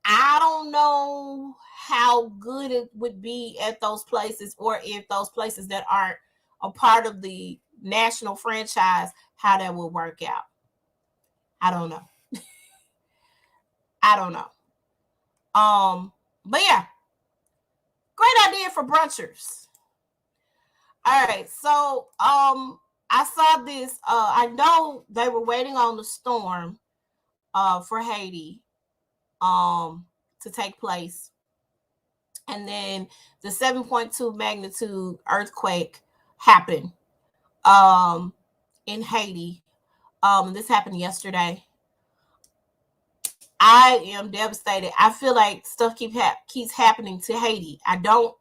I don't know how good it would be at those places, or if those places that aren't a part of the national franchise, how that will work out. I don't know. I don't know. But yeah, great idea for brunchers. All right, so I saw this. I know they were waiting on the storm for Haiti to take place, and then the 7.2 magnitude earthquake happened in Haiti. This happened yesterday. I am devastated. I feel like stuff keeps happening to Haiti. I don't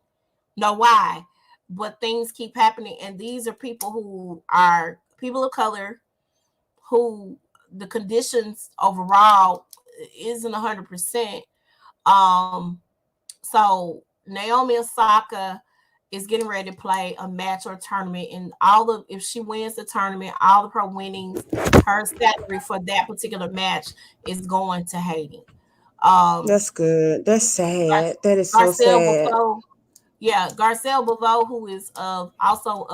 know why, but things keep happening. And these are people who are people of color, who the conditions overall isn't 100%. So Naomi Osaka is getting ready to play a match or tournament, and if she wins the tournament, all the pro winnings, her salary for that particular match is going to Haiti. That's good. That's sad. That is so Garcelle sad. Beauvais, yeah, Garcelle Beauvais, who is also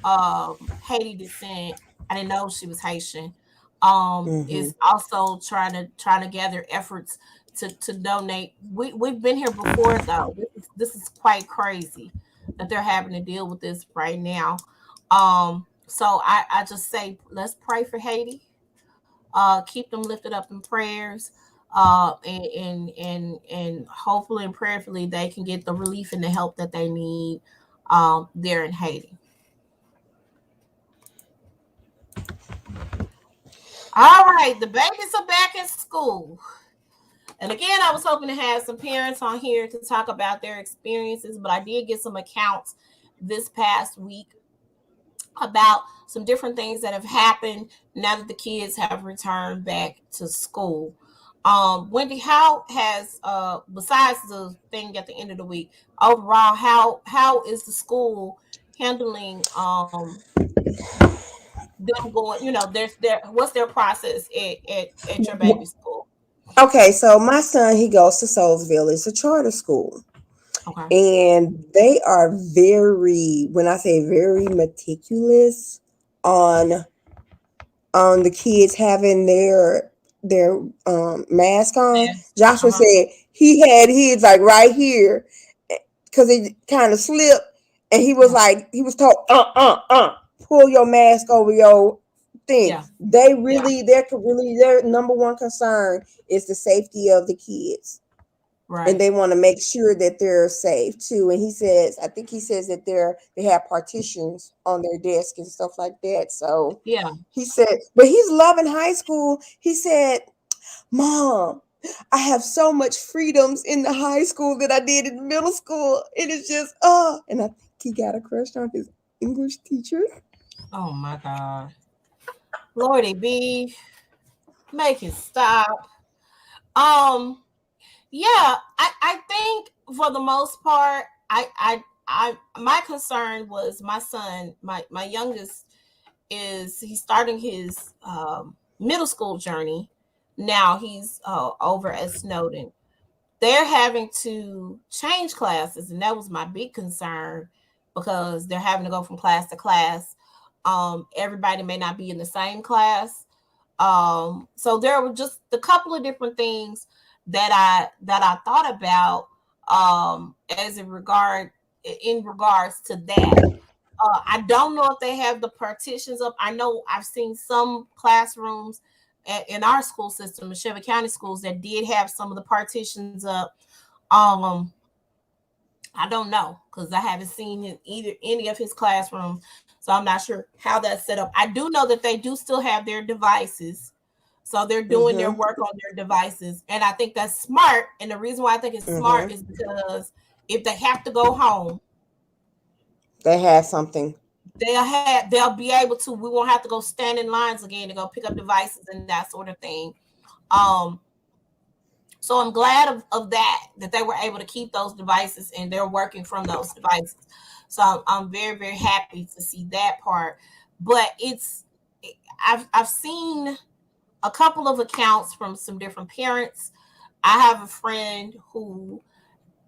of Haiti descent. I didn't know she was Haitian. Mm-hmm. Is also trying to gather efforts to donate. We've been here before though. This is quite crazy that they're having to deal with this right now. So I just say let's pray for Haiti. Keep them lifted up in prayers. And hopefully and prayerfully they can get the relief and the help that they need there in Haiti. All right, the babies are back in school. And again, I was hoping to have some parents on here to talk about their experiences, but I did get some accounts this past week about some different things that have happened now that the kids have returned back to school. Wendy, how has besides the thing at the end of the week, overall, how is the school handling them going, their what's their process at your baby's school? Okay, so my son, he goes to Soulsville. It's a charter school. Okay. And they are very, when I say very meticulous on the kids having their mask on. Yes. Joshua Uh-huh. said he had his like right here because it kind of slipped, and he was Yeah. like he was told pull your mask over your thing. Yeah. They Yeah. really their number one concern is the safety of the kids, and Right. they want to make sure that they're safe too. And he says, I think he says that they have partitions on their desk and stuff like that. So Yeah. he said, but he's loving high school. He said, Mom, I have so much freedoms in the high school that I did in middle school. It is just and I think he got a crush on his English teacher. Oh my God. Lordy B, make it stop. Um, yeah, I think for the most part, my concern was my son, my youngest is he's starting his middle school journey. Now he's over at Snowden. They're having to change classes, and that was my big concern because they're having to go from class to class. Everybody may not be in the same class. So there were just a couple of different things that I thought about as in regards to that. I don't know if they have the partitions up. I know I've seen some classrooms in our school system, in Shelby County schools, that did have some of the partitions up. Um, I don't know because I haven't seen either any of his classrooms, so I'm not sure how that's set up. I do know that they do still have their devices, so they're doing their Mm-hmm. work on their devices, and I think that's smart. And the reason why I think it's smart Mm-hmm. is because if they have to go home, They have something. they'll be able to. We won't have to go stand in lines again to go pick up devices and that sort of thing. Um, So I'm glad of that they were able to keep those devices and they're working from those devices. So I'm very, very happy to see that part. But I've seen a couple of accounts from some different parents. I have a friend who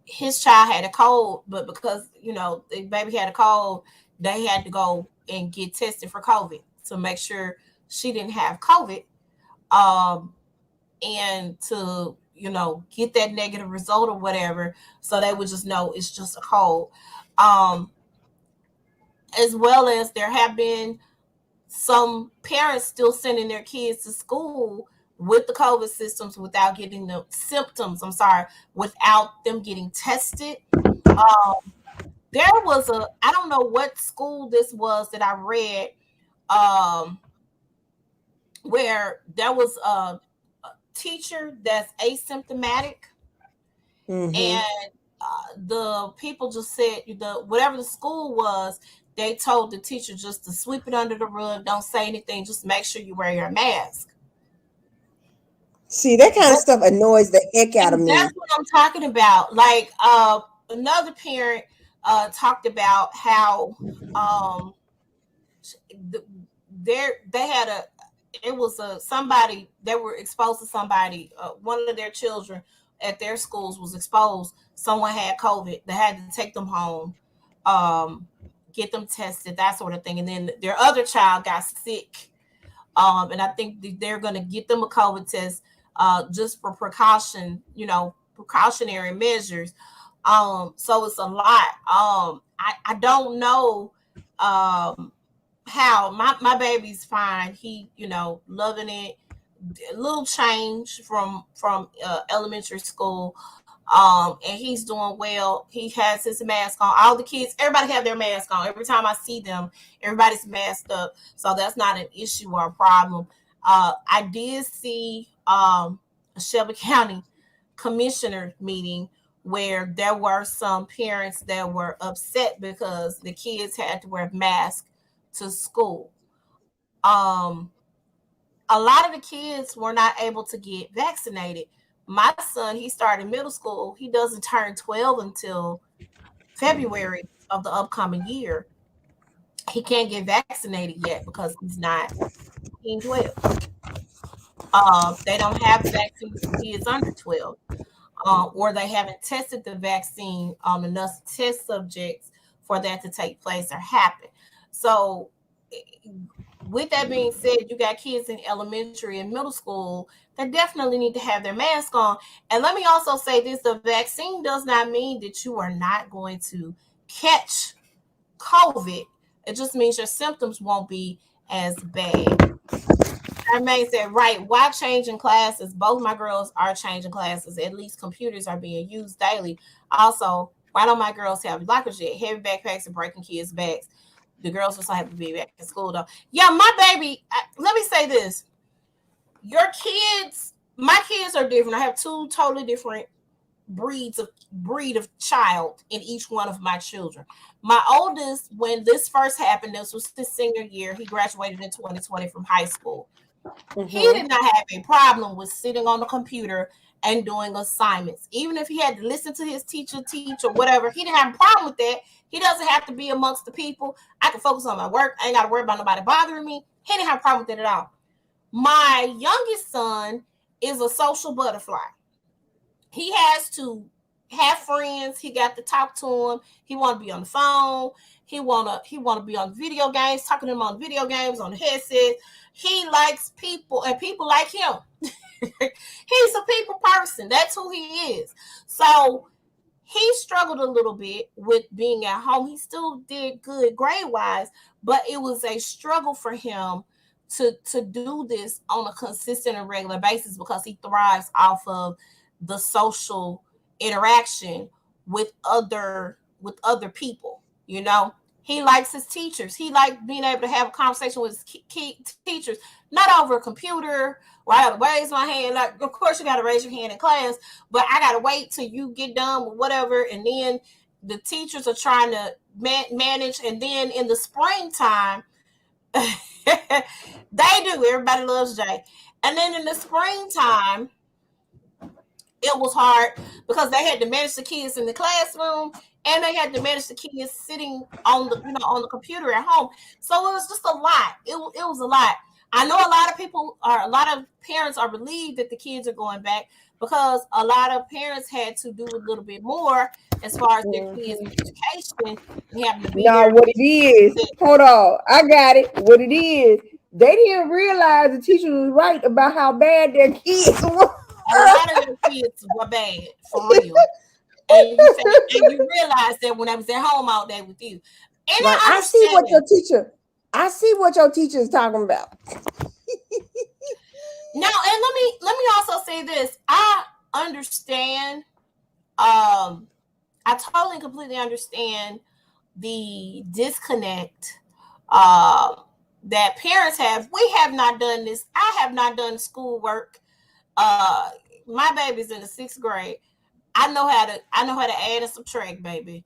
his child had a cold, but because the baby had a cold, they had to go and get tested for COVID to make sure she didn't have COVID. Um, and to get that negative result or whatever, so they would just know it's just a cold. um as well as there have been some parents still sending their kids to school with the COVID systems without getting the symptoms, without them getting tested. There was I don't know what school this was that I read, um where there was a teacher that's asymptomatic, Mm-hmm. and the people just said whatever the school was, they told the teacher just to sweep it under the rug, don't say anything, just make sure you wear your mask. See, that kind of But stuff annoys the heck out of and that's me. what I'm talking about. Like another parent talked about how um they had it was somebody, they were exposed to somebody, one of their children at their schools was exposed. Someone had COVID. They had to take them home, um, get them tested, that sort of thing. And then their other child got sick. And I think they're going to get them a COVID test just for precaution, precautionary measures. So it's a lot. I don't know how my baby's fine. He, loving it. A little change from elementary school, and he's doing well. He has his mask on. All the kids, everybody have their mask on. Every time I see them, everybody's masked up, so that's not an issue or a problem. I did see a Shelby County commissioner meeting where there were some parents that were upset because the kids had to wear masks to school. A lot of the kids were not able to get vaccinated. My son, he started middle school. He doesn't turn 12 until February of the upcoming year. He can't get vaccinated yet because he's 12. They don't have vaccines for kids under 12, or they haven't tested the vaccine on enough test subjects for that to take place or happen. So, with that being said, you got kids in elementary and middle school that definitely need to have their mask on. And let me also say this: the vaccine does not mean that you are not going to catch COVID. It just means your symptoms won't be as bad. Charmaine said, right, why changing classes? Both my girls are changing classes. At least computers are being used daily. Also, why don't my girls have lockers yet? Heavy backpacks and breaking kids' backs. The girls also have to be back in school, though. Yeah, my baby, let me say this. My kids are different. I have two totally different breed of child in each one of my children. My oldest, when this first happened, this was his senior year. He graduated in 2020 from high school. He did not have a problem with sitting on the computer and doing assignments. Even if he had to listen to his teacher teach or whatever, he didn't have a problem with that. He doesn't have to be amongst the people. I can focus on my work. I ain't got to worry about nobody bothering me. He didn't have a problem with it at all. My youngest son is a social butterfly. He has to have friends. He got to talk to them. He want to be on the phone. He wanna be on video games, talking to them on video games, on the headset. He likes people and people like him. He's a people person. That's who he is. So he struggled a little bit with being at home. He still did good grade wise, but it was a struggle for him to do this on a consistent and regular basis because he thrives off of the social interaction with other people. He likes his teachers. He likes being able to have a conversation with his teachers, not over a computer where I got to raise my hand. Like, of course, you got to raise your hand in class, but I got to wait till you get done with whatever. And then the teachers are trying to manage. And then in the springtime, they do. Everybody loves Jay. And then in the springtime, it was hard because they had to manage the kids in the classroom and they had to manage the kids sitting on the computer at home. So it was just a lot. It was a lot. I know a lot of parents are relieved that the kids are going back because a lot of parents had to do a little bit more as far as their kids' education and having to be there. What it is, hold on, I got it. What it is, they didn't realize the teacher was right about how bad their kids were. A lot of their kids were bad, for real. And you realize that when I was at home all day with you. And right. I see what your teacher is talking about. Now, and let me also say this. I understand. I totally and completely understand the disconnect that parents have. We have not done this. I have not done schoolwork. My baby's in the 6th grade. I know how to add and subtract, baby.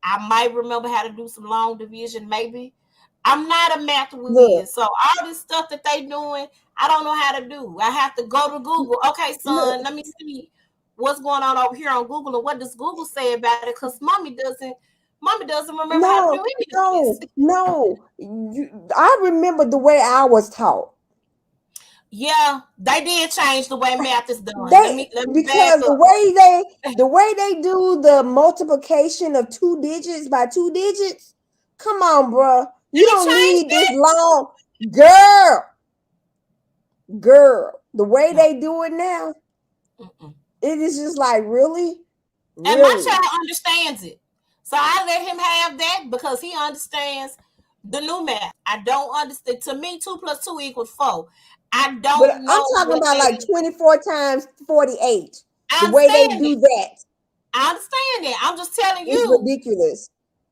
I might remember how to do some long division, maybe. I'm not a math whiz, so all this stuff that they doing, I don't know how to do. I have to go to Google. Okay, son, let me see what's going on over here on Google and what does Google say about it? Because mommy doesn't remember how to do anything. No. I remember the way I was taught. Yeah, they did change the way math is done. Let They me back because up. the way they do the multiplication of 2 digits by 2 digits. Come on, bro. You They don't changed need this it. long, girl. Girl, the way No. they do it now, Mm-mm. it is just like really, And my really. child understands it. So I let him have that because he understands the new math. I don't understand. To me, 2 + 2 = 4. I But don't I'm know talking what about they. like 24 times 48. I The way they understand do it. that I understand it. I'm just telling is you, ridiculous.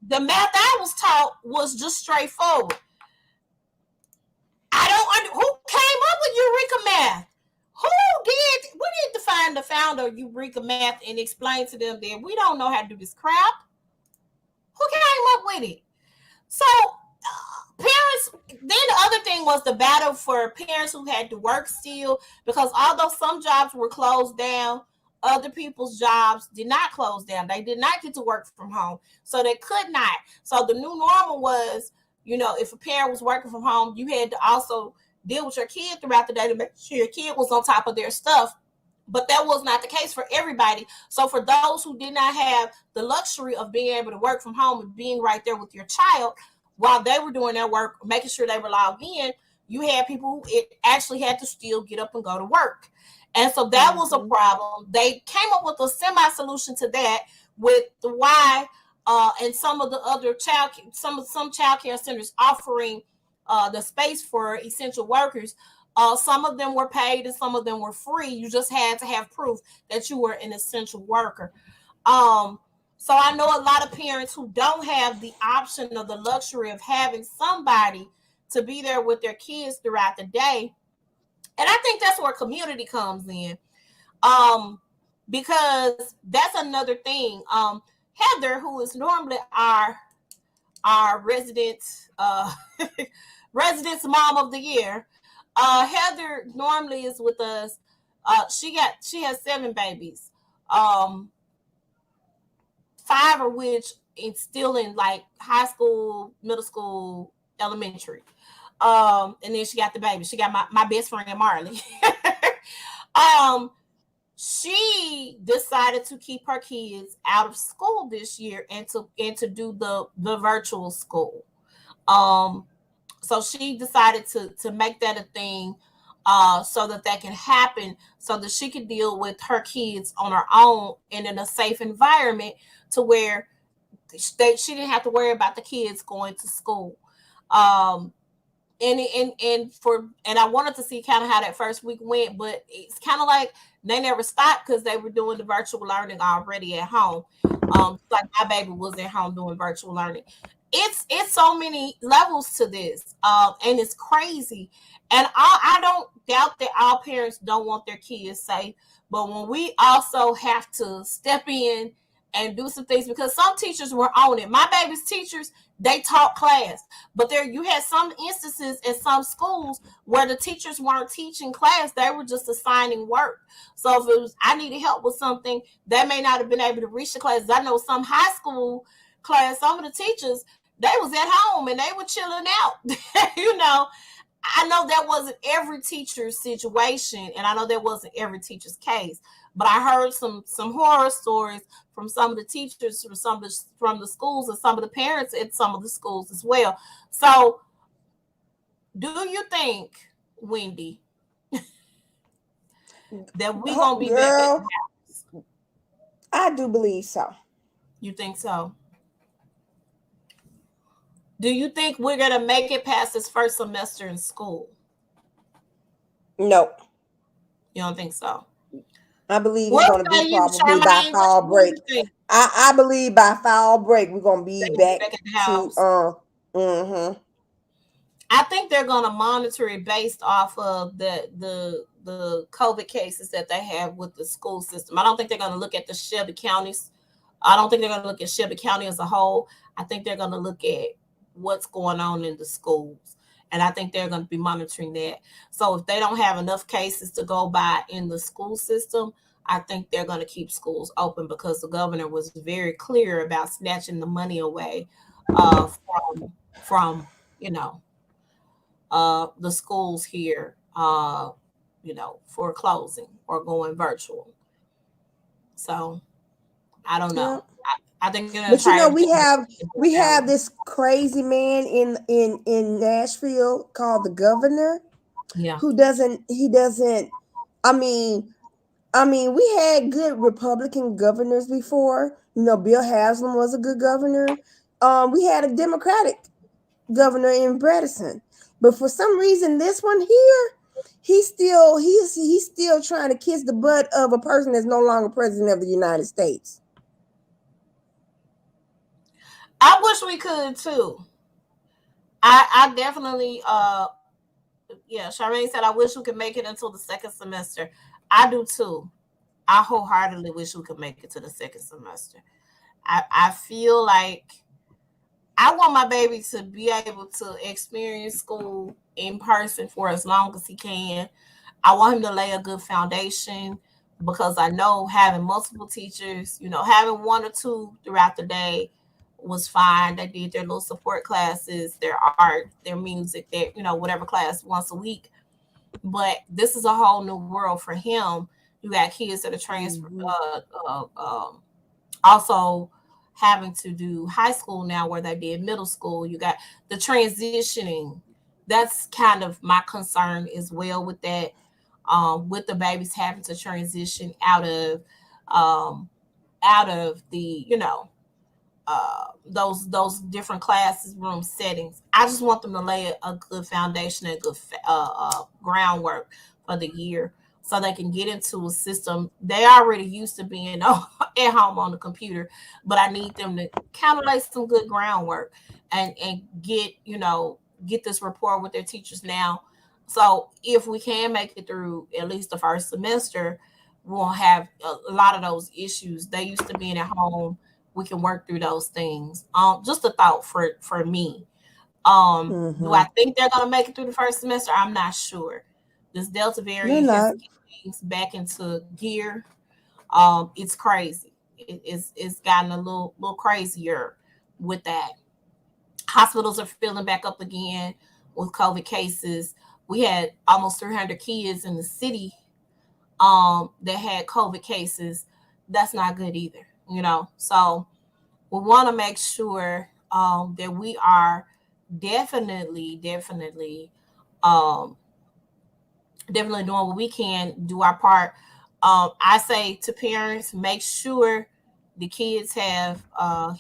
the math I was taught was just straightforward. I don't under who came up with Eureka math. Who did? We need to find the founder of Eureka math and explain to them that we don't know how to do this crap. Who came up with it? So parents. Then the other thing was the battle for parents who had to work still, because although some jobs were closed down, other people's jobs did not close down. They did not get to work from home, so they could not. So the new normal was, if a parent was working from home, you had to also deal with your kid throughout the day to make sure your kid was on top of their stuff. But that was not the case for everybody. So for those who did not have the luxury of being able to work from home and being right there with your child while they were doing their work, making sure they were logged in, you had people who it actually had to still get up and go to work. And so that was a problem. They came up with a semi-solution to that with the why and some of the other some child care centers offering the space for essential workers. Some of them were paid and some of them were free. You just had to have proof that you were an essential worker. Um, so I know a lot of parents who don't have the option or the luxury of having somebody to be there with their kids throughout the day. And I think that's where community comes in. Um, because that's another thing. Heather, who is normally our resident residence mom of the year, Heather normally is with us. She has 7 babies. Um, 5 of which is still in like high school, middle school, elementary. And then she got the baby. She got my best friend Marley. um, she decided to keep her kids out of school this year and to do the virtual school. Um, so she decided to make that a thing, so that can happen, so that she could deal with her kids on her own and in a safe environment, to where she didn't have to worry about the kids going to school. Um, and I wanted to see kind of how that first week went, but it's kind of like they never stopped because they were doing the virtual learning already at home. Like my baby was at home doing virtual learning. It's so many levels to this, and it's crazy. And I don't doubt that all parents don't want their kids safe, but when we also have to step in and do some things, because some teachers were on it. My baby's teachers, they taught class, but there you had some instances in some schools where the teachers weren't teaching class, they were just assigning work. So if it was I needed help with something, they may not have been able to reach the class. I know some high school class, some of the teachers, they was at home and they were chilling out. you know I know that wasn't every teacher's situation, and I know that wasn't every teacher's case. But I heard some horror stories from some of the teachers, from the schools, and some of the parents at some of the schools as well. So, do you think, Wendy, that we gonna be back at the Girl, house? I do believe so. You think so? Do you think we're gonna make it past this first semester in school? No, You don't think so? I believe it's What going to be say you, probably by Charmaine? fall What do break. you think? I believe by fall break we're going to be They will be back back at the to house. mm-hmm. I think they're going to monitor it based off of the COVID cases that they have with the school system. I don't think they're going to look at the Shelby counties. I don't think they're going to look at Shelby County as a whole. I think they're going to look at what's going on in the schools. And I think they're going to be monitoring that. So if they don't have enough cases to go by in the school system, I think they're going to keep schools open, because the governor was very clear about snatching the money away from you know the schools here. for closing or going virtual. So I don't know. Yeah. I think they're gonna But you try know, everything to we balance. have this crazy man in Nashville called the governor Yeah. who doesn't he doesn't I mean we had good Republican governors before. You know, Bill Haslam was a good governor. We had a Democratic governor in Bredesen, but for some reason, this one here, he's still trying to kiss the butt of a person that's no longer president of the United States. I wish we could too. I definitely yeah, Charmaine said I wish we could make it until the second semester. I do too. I wholeheartedly wish we could make it to the second semester. I feel like I want my baby to be able to experience school in person for as long as he can. I want him to lay a good foundation because I know having multiple teachers, having one or two throughout the day was fine. They did their little support classes, their art, their music, their, whatever class once a week. But this is a whole new world for him. You got kids that are transfer, also having to do high school now where they did middle school. You got the transitioning. That's kind of my concern as well with that. With the babies having to transition um, out of the those different classes room settings. I just want them to lay a good foundation and good groundwork for the year so they can get into a system they already used to being at home on the computer, but I need them to kind of lay some good groundwork and get this rapport with their teachers now. So if we can make it through at least the first semester, we won't have a lot of those issues they used to being at home. We can work through those things. Just a thought for me. Do I think they're gonna make it through the first semester? I'm not sure. This Delta They're variant has not. kicked things back into gear. It's crazy. It's gotten a little crazier with that. Hospitals are filling back up again with COVID cases. We had almost 300 kids in the city that had COVID cases. That's not good either. So we want to make sure that we are definitely um, definitely doing what we can, do our part. I say to parents, make sure the kids have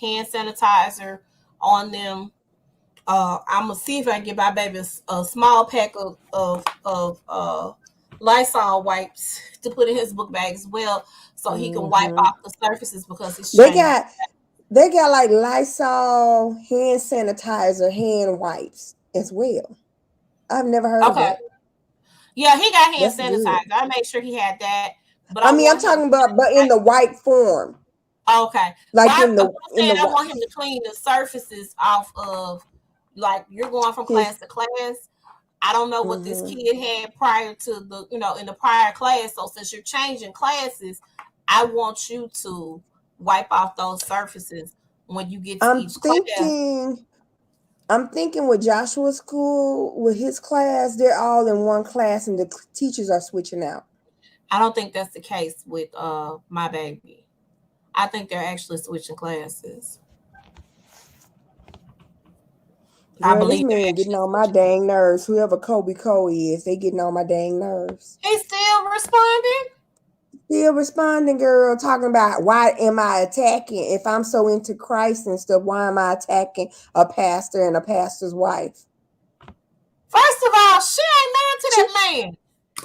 hand sanitizer on them. I'm gonna see if I can get my baby a small pack of Lysol wipes to put in his book bag as well, so he can wipe off the surfaces because he's They changing. got they got like Lysol hand sanitizer, hand wipes as well. I've never heard of Okay, that. yeah, he got hand That's sanitizer. good. I made sure he had that, but I I mean, I'm want him. talking about, but in the white form, Okay. Well, like I'm in saying the I white. want him to clean the surfaces off of, like, you're going from class His. to class. I don't know what this kid had prior to in the prior class. So since you're changing classes, I want you to wipe off those surfaces when you get to I'm each class. thinking. I'm thinking with Joshua's school, with his class, they're all in one class, and the teachers are switching out. I don't think that's the case with my baby. I think they're actually switching classes. I Girl, this believe they're man getting actually on my switching. dang nerves. Whoever Kobe Cole is, they getting on my dang nerves. He's still responding. Still responding, girl, talking about why am I attacking? If I'm so into Christ and stuff, why am I attacking a pastor and a pastor's wife? First of all, she ain't married to She, that man.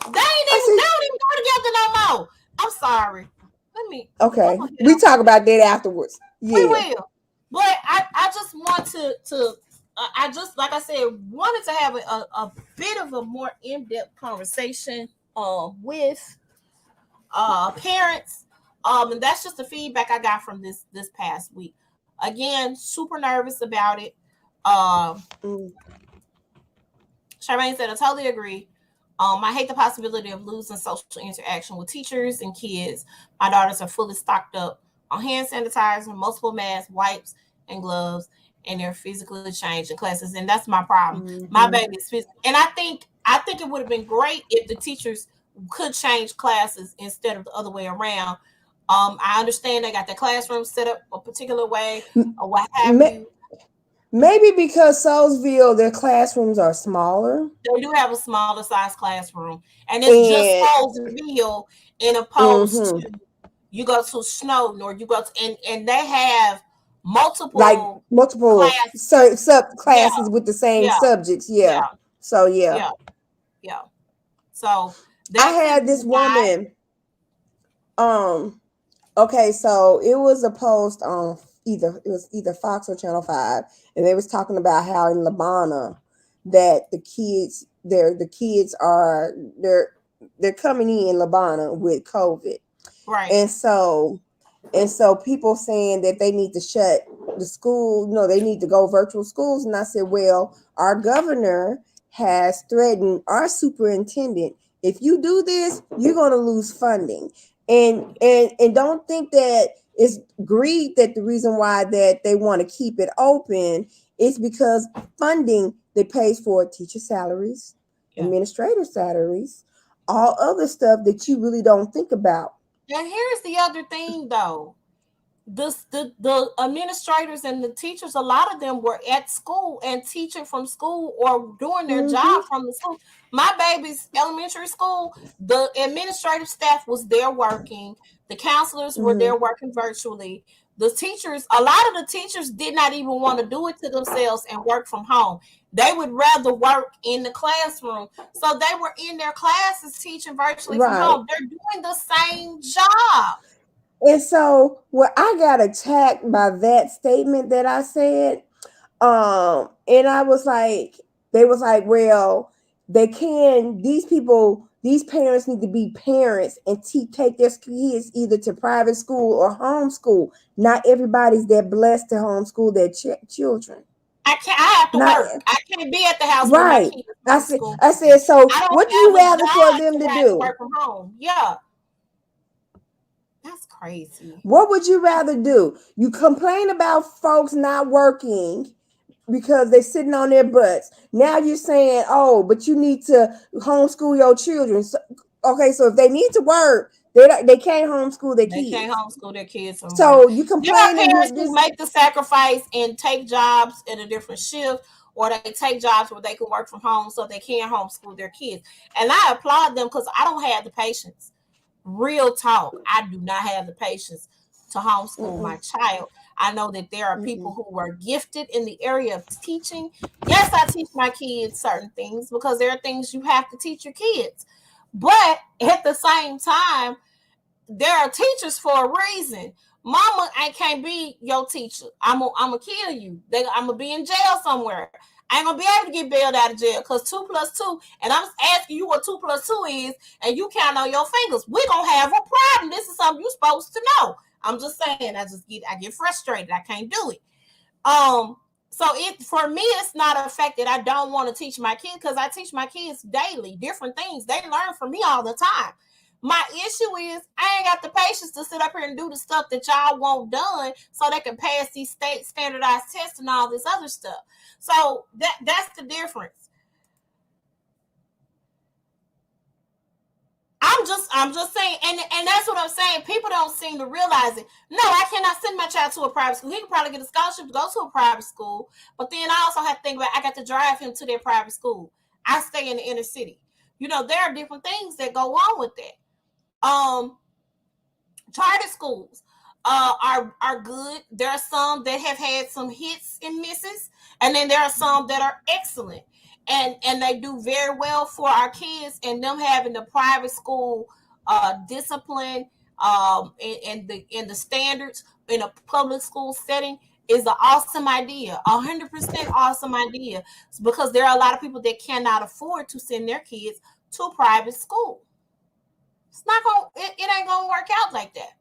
I They said, don't even go together no more. I'm sorry. I'm okay, gonna get we off talk of about that afterwards. We Yeah. will. But I just want to I just, like I said, wanted to have a bit of a more in-depth conversation with parents. And that's just the feedback I got from this past week. Again, super nervous about it. Um Mm. Charmaine said, I totally agree. I hate the possibility of losing social interaction with teachers and kids. My daughters are fully stocked up on hand sanitizer, multiple masks, wipes, and gloves, and they're physically changed in classes. And that's my problem. My Mm-hmm. baby is physical. And I think it would have been great if the teachers could change classes instead of the other way around. I understand they got their classroom set up a particular way or what have you. Maybe because Soulsville, their classrooms are smaller. They do have a smaller size classroom, and it's just And Soulsville, in opposed to you go to Snowden or you go to, and they have like multiple multiple classes. sub Yeah, classes with the same yeah, subjects. yeah, Yeah. So yeah. yeah, yeah. So I that could had be this why. woman. Okay, so it was a post on either Fox or Channel 5, and they was talking about how in Labana that the kids are they're coming in Labana with COVID. Right. And so people saying that they need to shut the school, they need to go virtual schools. And I said, well, our governor has threatened our superintendent, if you do this, you're going to lose funding. And don't think that it's greed, that the reason why that they want to keep it open is because funding that pays for teacher salaries, administrator salaries, all other stuff that you really don't think about. And here's the other thing, though. The administrators and the teachers, a lot of them were at school and teaching from school or doing their job from the school. My baby's elementary school, the administrative staff was there working. The counselors were there working virtually. The teachers, a lot of the teachers did not even want to do it to themselves and work from home. They would rather work in the classroom. So they were in their classes teaching virtually from home. They're doing the same job. And so I got attacked by that statement that I said. And I was like, they was like, well, these parents need to be parents and take their kids either to private school or homeschool. Not everybody's that blessed to homeschool their children. I have to work. I can't be at the house with my kids. I said, so what do you rather for them to do? Work from home. Yeah. That's crazy. What would you rather do? You complain about folks not working because they're sitting on their butts. Now you're saying, oh, but you need to homeschool your children. So, okay, so if they need to work, they can't homeschool their kids. They can't homeschool their kids. So you complain. There are parents who make the sacrifice and take jobs in a different shift, or they take jobs where they can work from home so they can homeschool their kids. And I applaud them because I don't have the patience. Real talk. I do not have the patience to homeschool my child. I know that there are people who were gifted in the area of teaching. Yes, I teach my kids certain things because there are things you have to teach your kids. But at the same time, there are teachers for a reason. Mama, I can't be your teacher. I'm gonna kill you. I'm gonna be in jail somewhere. I ain't gonna be able to get bailed out of jail because 2 + 2, and I'm asking you what 2 + 2 is, and you count on your fingers. We're gonna have a problem. This is something you're supposed to know. I'm just saying, I get frustrated. I can't do it. So for me, it's not a fact that I don't want to teach my kids, because I teach my kids daily different things. They learn from me all the time. My issue is I ain't got the patience to sit up here and do the stuff that y'all want done so they can pass these state standardized tests and all this other stuff. So that's the difference. I'm just saying, and that's what I'm saying. People don't seem to realize it. No, I cannot send my child to a private school. He can probably get a scholarship to go to a private school, but then I also have to think about, I got to drive him to their private school. I stay in the inner city. There are different things that go on with that. Charter schools are good. There are some that have had some hits and misses, and then there are some that are excellent, and they do very well for our kids. And them having the private school discipline and the standards in a public school setting is an awesome idea, 100% awesome idea, because there are a lot of people that cannot afford to send their kids to private school. It's not going. It ain't gonna work out like that.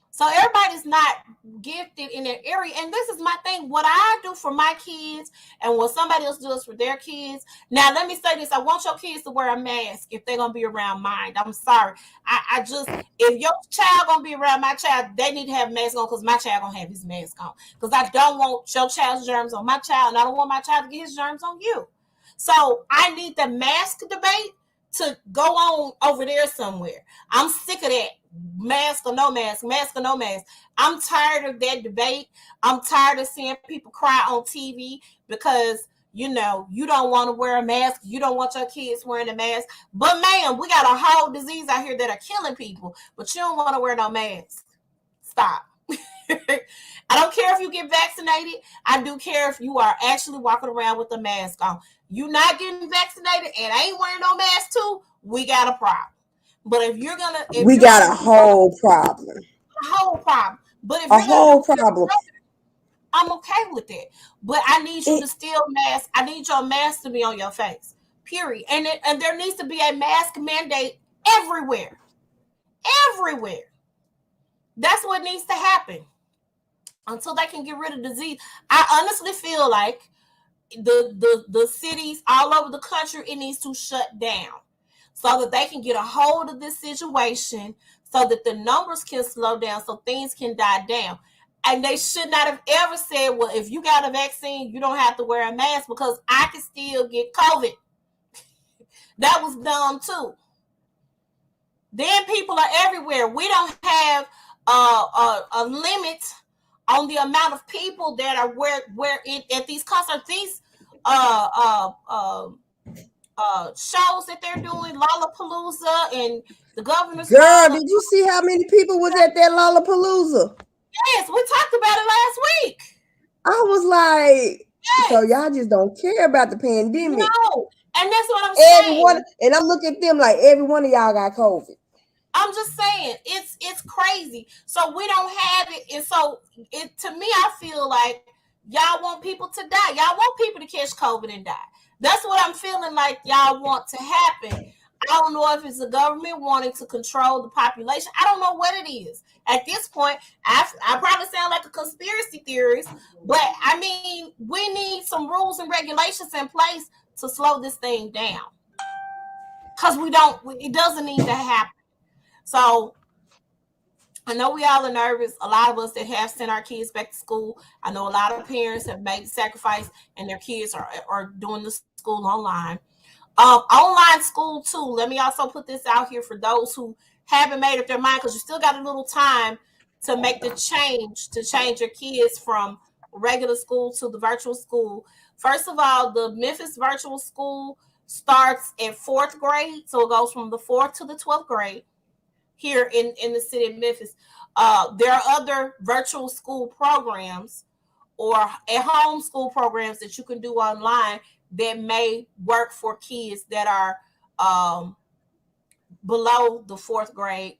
So everybody's not gifted in their area. And this is my thing. What I do for my kids and what somebody else does for their kids. Now, let me say this. I want your kids to wear a mask if they're going to be around mine. I'm sorry. I just, if your child going to be around my child, they need to have a mask on, because my child going to have his mask on. Because I don't want your child's germs on my child, and I don't want my child to get his germs on you. So I need the mask debate to go on over there somewhere. I'm sick of that mask or no mask, mask or no mask. I'm tired of that debate. I'm tired of seeing people cry on TV because you don't want to wear a mask. You don't want your kids wearing a mask. But man, we got a whole disease out here that are killing people, but you don't want to wear no mask. Stop. I don't care if you get vaccinated. I do care if you are actually walking around with a mask on. You not getting vaccinated and ain't wearing no mask too, we got a problem. But we got a whole problem. But if a whole problem, I'm okay with it. But I need you to still mask. I need your mask to be on your face. Period. And there needs to be a mask mandate everywhere. Everywhere. That's what needs to happen until they can get rid of disease. I honestly feel like the cities all over the country, it needs to shut down so that they can get a hold of this situation, so that the numbers can slow down, so things can die down. And they should not have ever said, well, if you got a vaccine, you don't have to wear a mask because I can still get COVID. That was dumb too. Then people are everywhere. We don't have a limit on the amount of people that are where at these concerts, these shows that they're doing, Lollapalooza and the governor's. Girl, did you see how many people was at that Lollapalooza? Yes, we talked about it last week. I was like, yes. So y'all just don't care about the pandemic. No, and that's what I'm saying. And I'm looking at them like every one of y'all got COVID. I'm just saying it's crazy. So we don't have it, and so to me, I feel like y'all want people to die. Y'all want people to catch COVID and die. That's what I'm feeling like y'all want to happen. I don't know if it's the government wanting to control the population. I don't know what it is. At this point, I probably sound like a conspiracy theorist, but I mean, we need some rules and regulations in place to slow this thing down. Because it doesn't need to happen. So I know we all are nervous. A lot of us that have sent our kids back to school. I know a lot of parents have made the sacrifice and their kids are doing the school online. Online school too. Let me also put this out here for those who haven't made up their mind, because you still got a little time to make the change your kids from regular school to the virtual school. First of all, the Memphis virtual school starts at 4th grade. So it goes from the 4th to the 12th grade here in the city of Memphis. There are other virtual school programs or at-home school programs that you can do online that may work for kids that are below the 4th grade,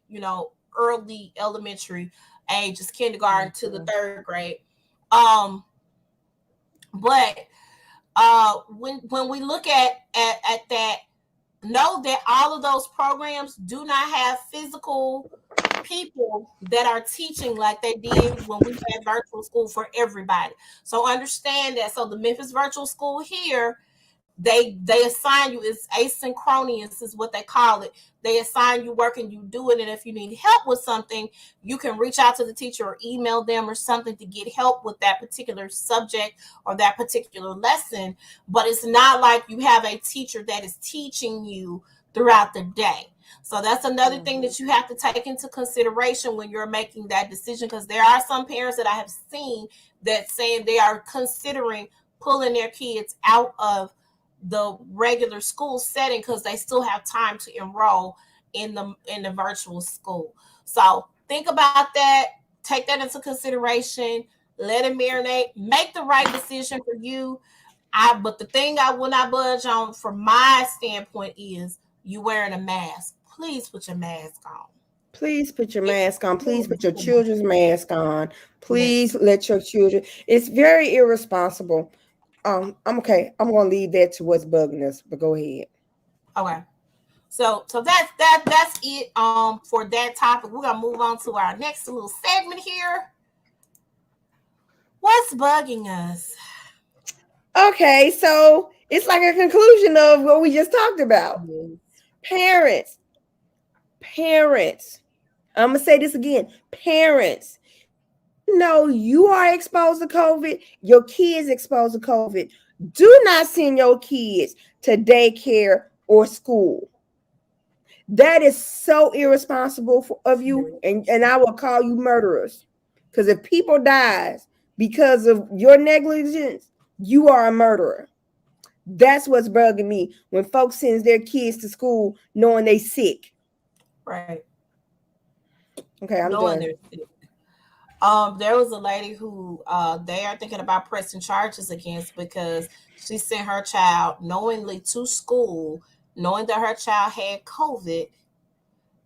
early elementary ages, kindergarten to the 3rd grade. But when we look at that, know that all of those programs do not have physical people that are teaching like they did when we had virtual school for everybody. So understand that. So the Memphis virtual school here, they assign you, it's asynchronous is what they call it. They assign you work and you do it. And if you need help with something, you can reach out to the teacher or email them or something to get help with that particular subject or that particular lesson. But it's not like you have a teacher that is teaching you throughout the day. So that's another thing that you have to take into consideration when you're making that decision, because there are some parents that I have seen that saying they are considering pulling their kids out of the regular school setting because they still have time to enroll in the virtual school. So think about that. Take that into consideration. Let it marinate. Make the right decision for you. But the thing I will not budge on from my standpoint is you wearing a mask. Please put your mask on. Please put your mask on. Please put your children's mask on. Please let your children. It's very irresponsible. I'm okay. I'm gonna leave that to what's bugging us, but go ahead. Okay. So that's it for that topic. We're gonna move on to our next little segment here. What's bugging us? Okay, so it's like a conclusion of what we just talked about. Parents. I'm gonna say this again. Parents, you are exposed to COVID. Your kids exposed to COVID. Do not send your kids to daycare or school. That is so irresponsible of you, and I will call you murderers. Because if people dies because of your negligence, you are a murderer. That's what's bugging me when folks sends their kids to school knowing they sick. Right. Okay, I'm Knowing done. they're sick. There was a lady who they are thinking about pressing charges against because she sent her child knowingly to school, knowing that her child had COVID,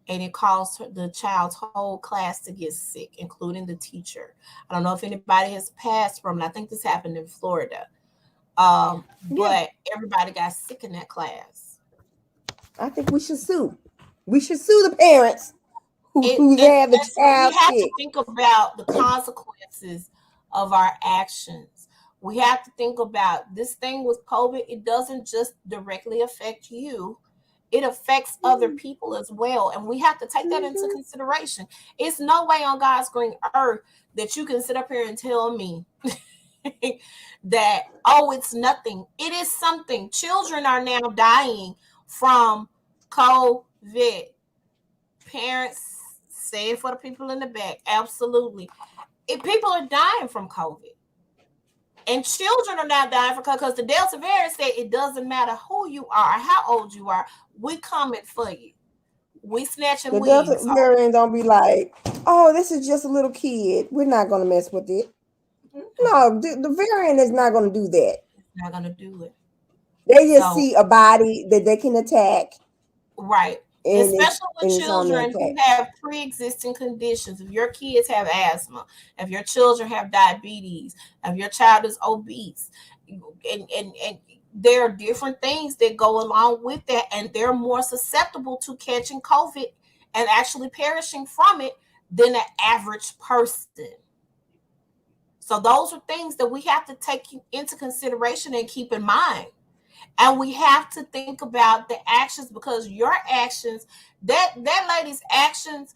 and it caused the child's whole class to get sick, including the teacher. I don't know if anybody has passed from it. I think this happened in Florida. Yeah, But everybody got sick in that class. I think we should sue. We should sue the parents It who and, have the and so we child have to sick. think about the consequences of our actions. We have to think about this thing with COVID. It doesn't just directly affect you. It affects other people as well. And we have to take that into consideration. It's no way on God's green earth that you can sit up here and tell me that, oh, it's nothing. It is something. Children are now dying from COVID. Parents, say it for the people in the back. Absolutely. People are dying from COVID. And children are not dying from COVID because the Delta variant said it doesn't matter who you are, how old you are. We coming for you. We snatching The Delta wigs. variant don't be like, oh, this is just a little kid. We're not going to mess with it. No, the variant is not going to do that. It's not going to do it. They just see a body that they can attack. Right. And especially with it's on the children who attack. have pre-existing conditions. If your kids have asthma, if your children have diabetes, if your child is obese, and there are different things that go along with that, and they're more susceptible to catching COVID and actually perishing from it than an average person. So those are things that we have to take into consideration and keep in mind. And we have to think about the actions, because your actions, that lady's actions,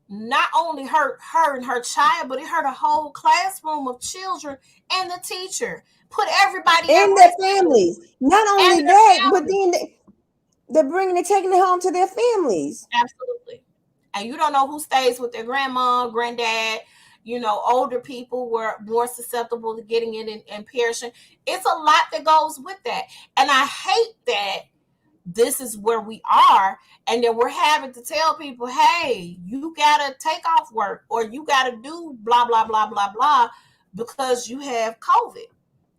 not only hurt her and her child, but it hurt a whole classroom of children and the teacher. Put everybody at And their risk. families. Not only And their that, but families. then they're taking it home to their families. Absolutely. And you don't know who stays with their grandma, granddad. Older people were more susceptible to getting it and perishing. It's a lot that goes with that. And I hate that this is where we are, and then we're having to tell people, hey, you gotta take off work, or you gotta do blah blah blah blah blah because you have COVID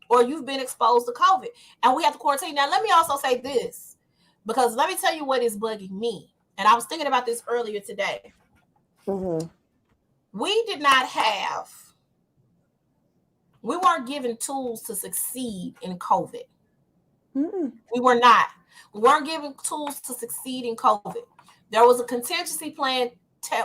or you've been exposed to COVID, and we have to quarantine. Now let me also say this, because let me tell you what is bugging me, and I was thinking about this earlier today. We weren't given tools to succeed in COVID. We were not. We weren't given tools to succeed in COVID. There was a contingency plan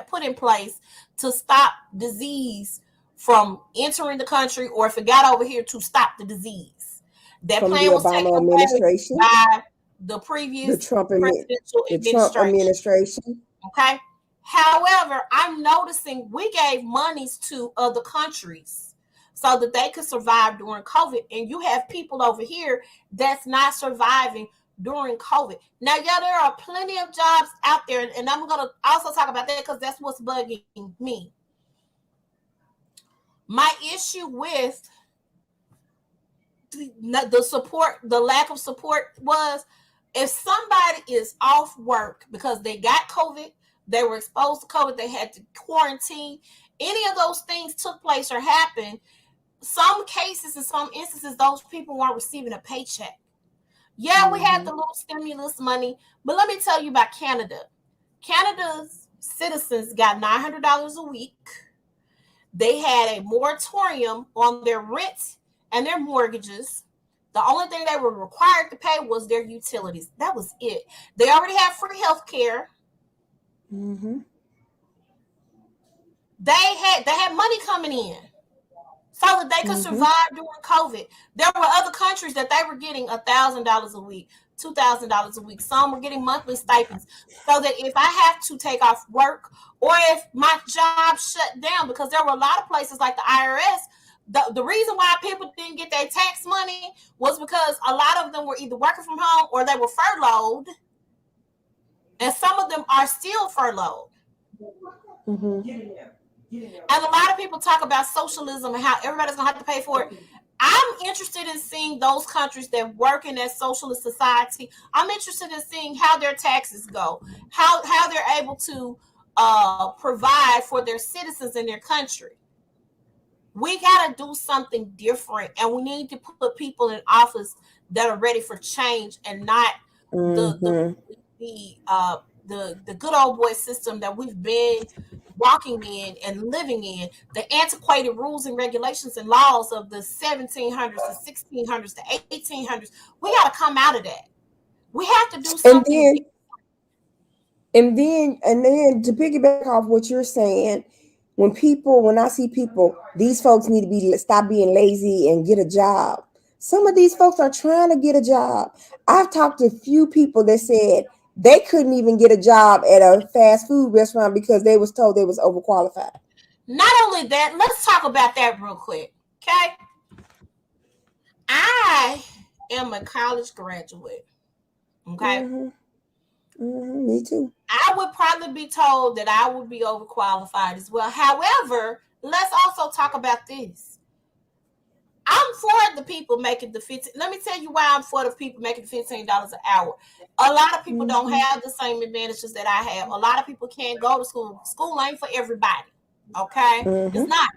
put in place to stop disease from entering the country, or if it got over here, to stop the disease. That From plan the was taken Obama away administration, by the previous the Trump administration. Okay. However, I'm noticing we gave monies to other countries so that they could survive during COVID. And you have people over here that's not surviving during COVID. Now, yeah, there are plenty of jobs out there. And I'm going to also talk about that because that's what's bugging me. My issue with the support, the lack of support, was if somebody is off work because they got COVID, they were exposed to COVID, they had to quarantine, any of those things took place or happened, some cases, in some instances, those people weren't receiving a paycheck. Yeah, we had the little stimulus money, but let me tell you about Canada. Canada's citizens got $900 a week. They had a moratorium on their rent and their mortgages. The only thing they were required to pay was their utilities. That was it. They already had free health care. They had money coming in so that they could survive during COVID. There were other countries that they were getting $1,000 a week, $2,000 a week. Some were getting monthly stipends, so that if I have to take off work, or if my job shut down, because there were a lot of places like the IRS, the reason why people didn't get their tax money was because a lot of them were either working from home or they were furloughed. and some of them are still furloughed. Mm-hmm. And a lot of people talk about socialism and how everybody's gonna have to pay for it. I'm interested in seeing those countries that work in that socialist society. I'm interested in seeing how their taxes go, how they're able to provide for their citizens in their country. We got to do something different, and we need to put people in office that are ready for change, and not the the Mm-hmm. the the good old boy system that we've been walking in and living in, the antiquated rules and regulations and laws of the 1700s, the 1600s, the 1800s. We got to come out of that. We have to do And something. then and then to piggyback off what you're saying, when I see people, these folks need to be stop being lazy and get a job. Some of these folks are trying to get a job. I've talked to a few people that said they couldn't even get a job at a fast food restaurant because they was told they was overqualified. Not only that, let's talk about that real quick. Okay. I am a college graduate. Okay. Mm-hmm. Mm-hmm. Me too. I would probably be told that I would be overqualified as well. However, let's also talk about this. I'm for the people making the 15. Let me tell you why I'm for the people making $15 an hour. A lot of people don't Mm-hmm. have the same advantages that I have. A lot of people can't go to school. School ain't for everybody. Okay? It's Mm-hmm. not.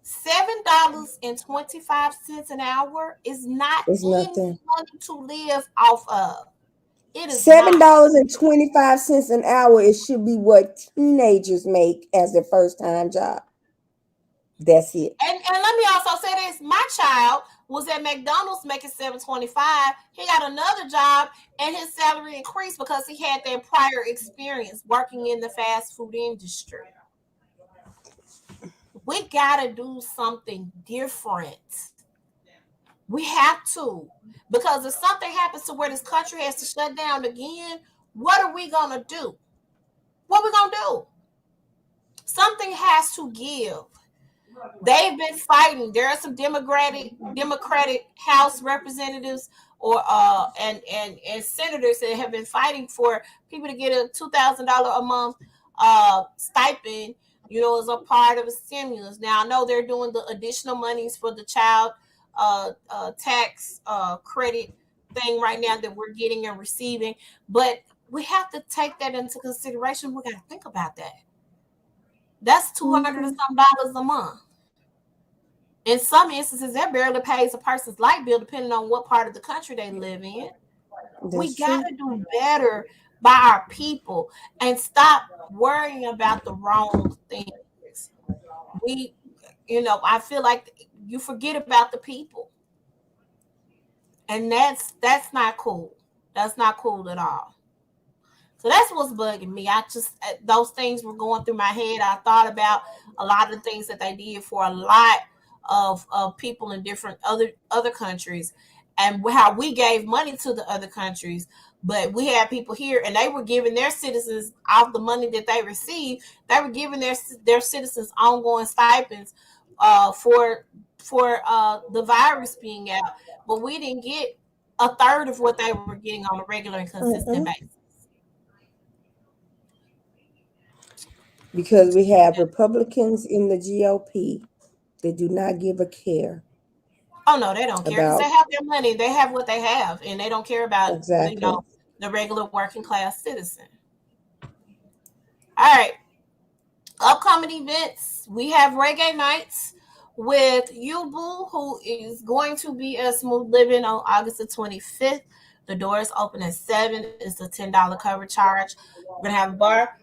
$7.25 an hour is not It's any nothing. money to live off of. It is Seven not. dollars and 25 cents an hour. It should be what teenagers make as their first time job. That's it. And let me also say this: my child was at McDonald's making $7.25. He got another job, and his salary increased because he had that prior experience working in the fast food industry. We gotta do something different. We have to, because if something happens to where this country has to shut down again, what are we gonna do? What are we gonna do? Something has to give. They've been fighting. There are some Democratic House representatives or and senators that have been fighting for people to get a $2,000 a month stipend, as a part of a stimulus. Now I know they're doing the additional monies for the child tax credit thing right now that we're getting and receiving, but we have to take that into consideration. We got to think about that. That's 200 and Mm-hmm. some dollars a month. In some instances, that barely pays a person's light bill, depending on what part of the country they live in. We That's got true. to do better by our people and stop worrying about the wrong things. We, I feel like you forget about the people, and that's not cool. That's not cool at all. So that's what's bugging me. I just those things were going through my head. I thought about a lot of the things that they did for a lot of people in different other countries, and how we gave money to the other countries, but we had people here and they were giving their citizens off the money that they received. They were giving their citizens ongoing stipends for the virus being out, but we didn't get a third of what they were getting on a regular and consistent Mm-mm. basis. Because we have Republicans in the GOP that do not give a care Oh no, they don't care because about they have their money. They have what they have, and they don't care about exactly. the regular working class citizen. All right, upcoming events. We have reggae nights with Yubu, who is going to be at Smooth Living on August the 25th. The doors open at 7. It's a $10 cover charge. We're gonna have a bar.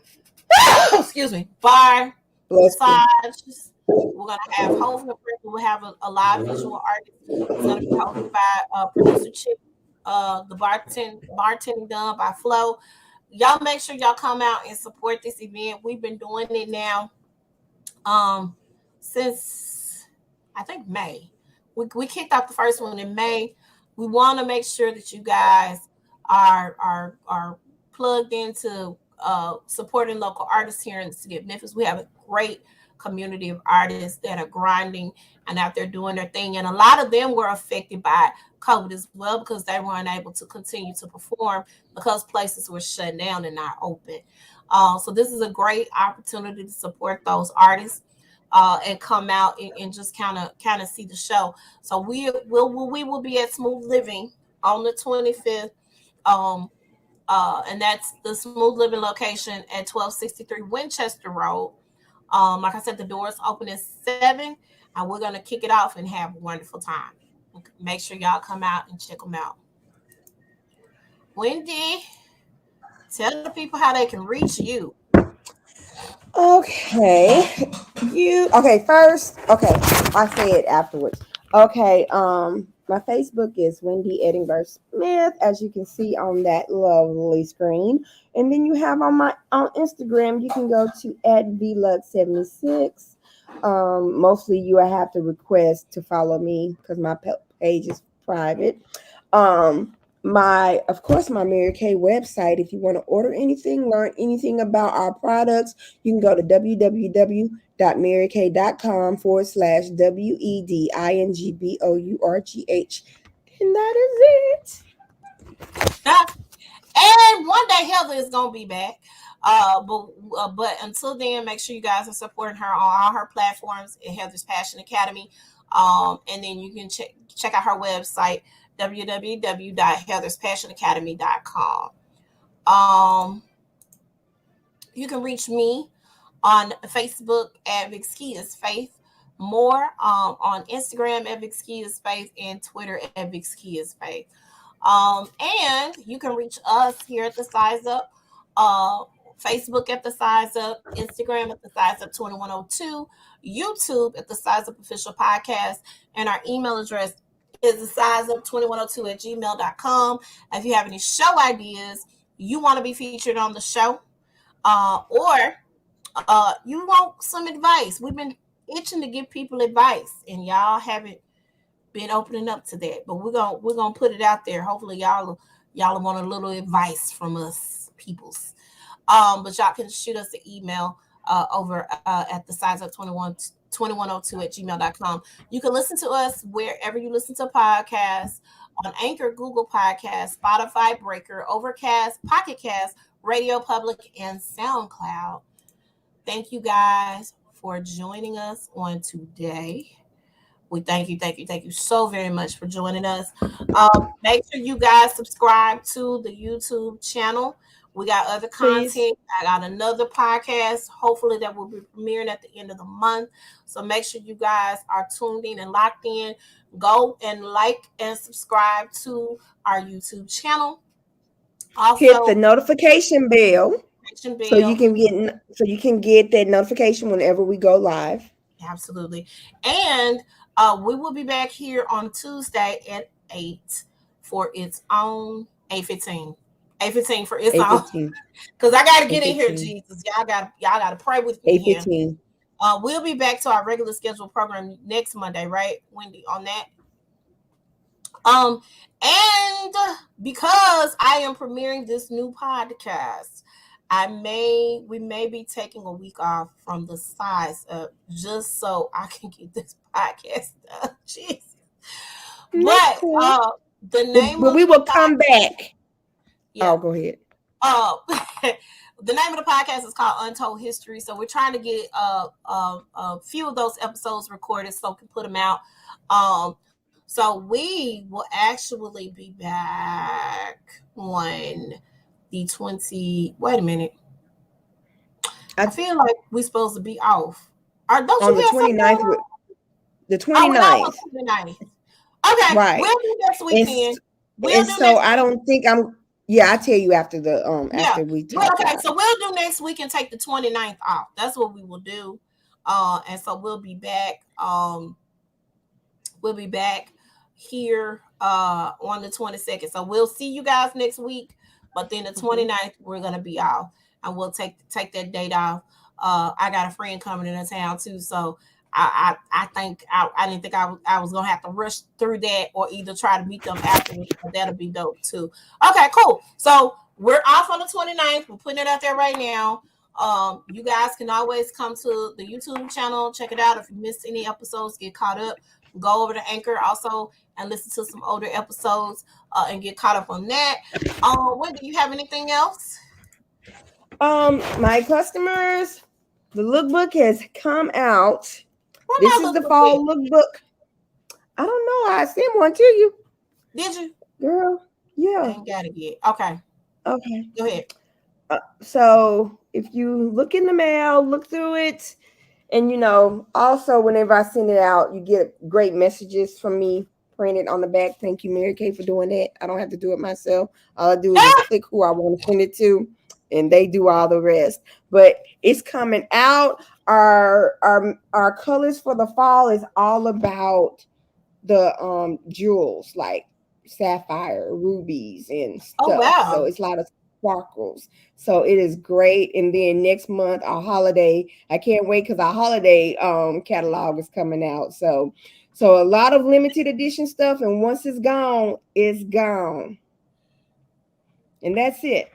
Excuse me, bar Bless you. massages. We're gonna have hosting. We'll have a live visual artist. It's gonna be hosted by producer Chip. The bartending done by Flo. Y'all make sure y'all come out and support this event. We've been doing it now um since I think May. We kicked off the first one in May. We want to make sure that you guys are plugged into supporting local artists here in the city of Memphis. We have a great community of artists that are grinding and out there doing their thing. And a lot of them were affected by COVID as well because they weren't able to continue to perform because places were shut down and not open. So this is a great opportunity to support those artists and come out and just kind of see the show. So we will be at Smooth Living on the 25th. Um, and that's the Smooth Living location at 1263 Winchester Road. Like I said, the doors open at 7, and we're gonna kick it off and have a wonderful time. Make sure y'all come out and check them out. Wendy, tell the people how they can reach you. Okay. First, okay, I say it afterwards. Okay, my Facebook is Wendy Edingbourgh Smith, as you can see on that lovely screen. And then you have on Instagram, you can go to @vlug76. Mostly you have to request to follow me because my page is private. Of course my Mary Kay website. If you want to order anything, learn anything about our products, you can go to www.maryk.com/WEDINGBOURGH. And that is it. And one day Heather is gonna be back. But until then, make sure you guys are supporting her on all her platforms at Heather's Passion Academy. And then you can check out her website, www.HeathersPassionAcademy.com. You can reach me on Facebook at Vicskeyas Faith, more on Instagram at Vicskeyas Faith, and Twitter at Vicskeyas Faith. And you can reach us here at the Size Up, Facebook at the Size Up, Instagram at the Size Up 2102, YouTube at the Size Up Official Podcast, and our email address is the Size Up 2102@gmail.com. If you have any show ideas, you want to be featured on the show, or you want some advice. We've been itching to give people advice, and y'all haven't been opening up to that. But we're gonna put it out there. Hopefully, y'all want a little advice from us, peoples. But y'all can shoot us an email over at the Size Up 2102@gmail.com. You can listen to us wherever you listen to podcasts, on Anchor, Google Podcasts, Spotify, Breaker, Overcast, Pocket Cast, Radio Public, and SoundCloud. Thank you guys for joining us on today. We thank you so very much for joining us. Make sure you guys subscribe to the YouTube channel. We got other content. Please. I got another podcast, hopefully that will be premiering at the end of the month. So make sure you guys are tuned in and locked in. Go and like and subscribe to our YouTube channel. Also, Hit the notification bell so you can get that notification whenever we go live. Absolutely. And we will be back here on Tuesday at 8 for its own 8:15. 8:15 for its own. Because I gotta get in here, Jesus. Y'all gotta pray with me here. We'll be back to our regular scheduled program next Monday, right, Wendy, on that? And because I am premiering this new podcast, we may be taking a week off from the Size Up just so I can get this podcast done. Jesus. But the name but we will come back. Yeah. Oh, go ahead. The name of the podcast is called Untold History. So we're trying to get a few of those episodes recorded so we can put them out. So we will actually be back on the 20. Wait a minute. I feel like we're supposed to be off. Don't on you the 29th? The 29th. Okay, right. We'll do next weekend. I don't think I'm. Yeah, I'll tell you after the after we talk. Okay, so we'll do next week and take the 29th off. That's what we will do. And so we'll be back. We'll be back here on the 22nd. So we'll see you guys next week. But then the 29th, we're gonna be off, and we'll take that date off. I got a friend coming into town too, so I think I didn't think I was gonna have to rush through that or either try to meet them afterwards. But that'll be dope too. Okay, cool. So we're off on the 29th. We're putting it out there right now. You guys can always come to the YouTube channel, check it out. If you missed any episodes, get caught up. Go over to Anchor also and listen to some older episodes and get caught up on that. Wendy, do you have anything else? My customers, the lookbook has come out. What This my is the lookbook fall with? lookbook. I don't know. I sent one to you, Did you? girl. I Yeah. ain't got it yet. Okay, Okay. go ahead. So if you look in the mail, look through it, and also whenever I send it out, you get great messages from me printed on the back. Thank you, Mary Kay, for doing that. I don't have to do it myself. All I do is just click who I want to send it to, and they do all the rest. But it's coming out. Our colors for the fall is all about the jewels like sapphire, rubies, and Oh stuff. So wow. it's a lot of sparkles. So it is great. And then next month our holiday, I can't wait because our holiday catalog is coming out. So a lot of limited edition stuff, and once it's gone, it's gone. And that's it.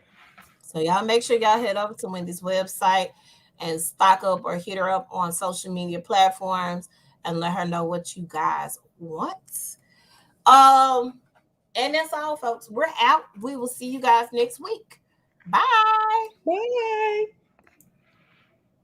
So y'all make sure y'all head over to Wendy's website and stock up or hit her up on social media platforms and let her know what you guys want. Um, and that's all, folks. We're out. We will see you guys next week. Bye. Bye.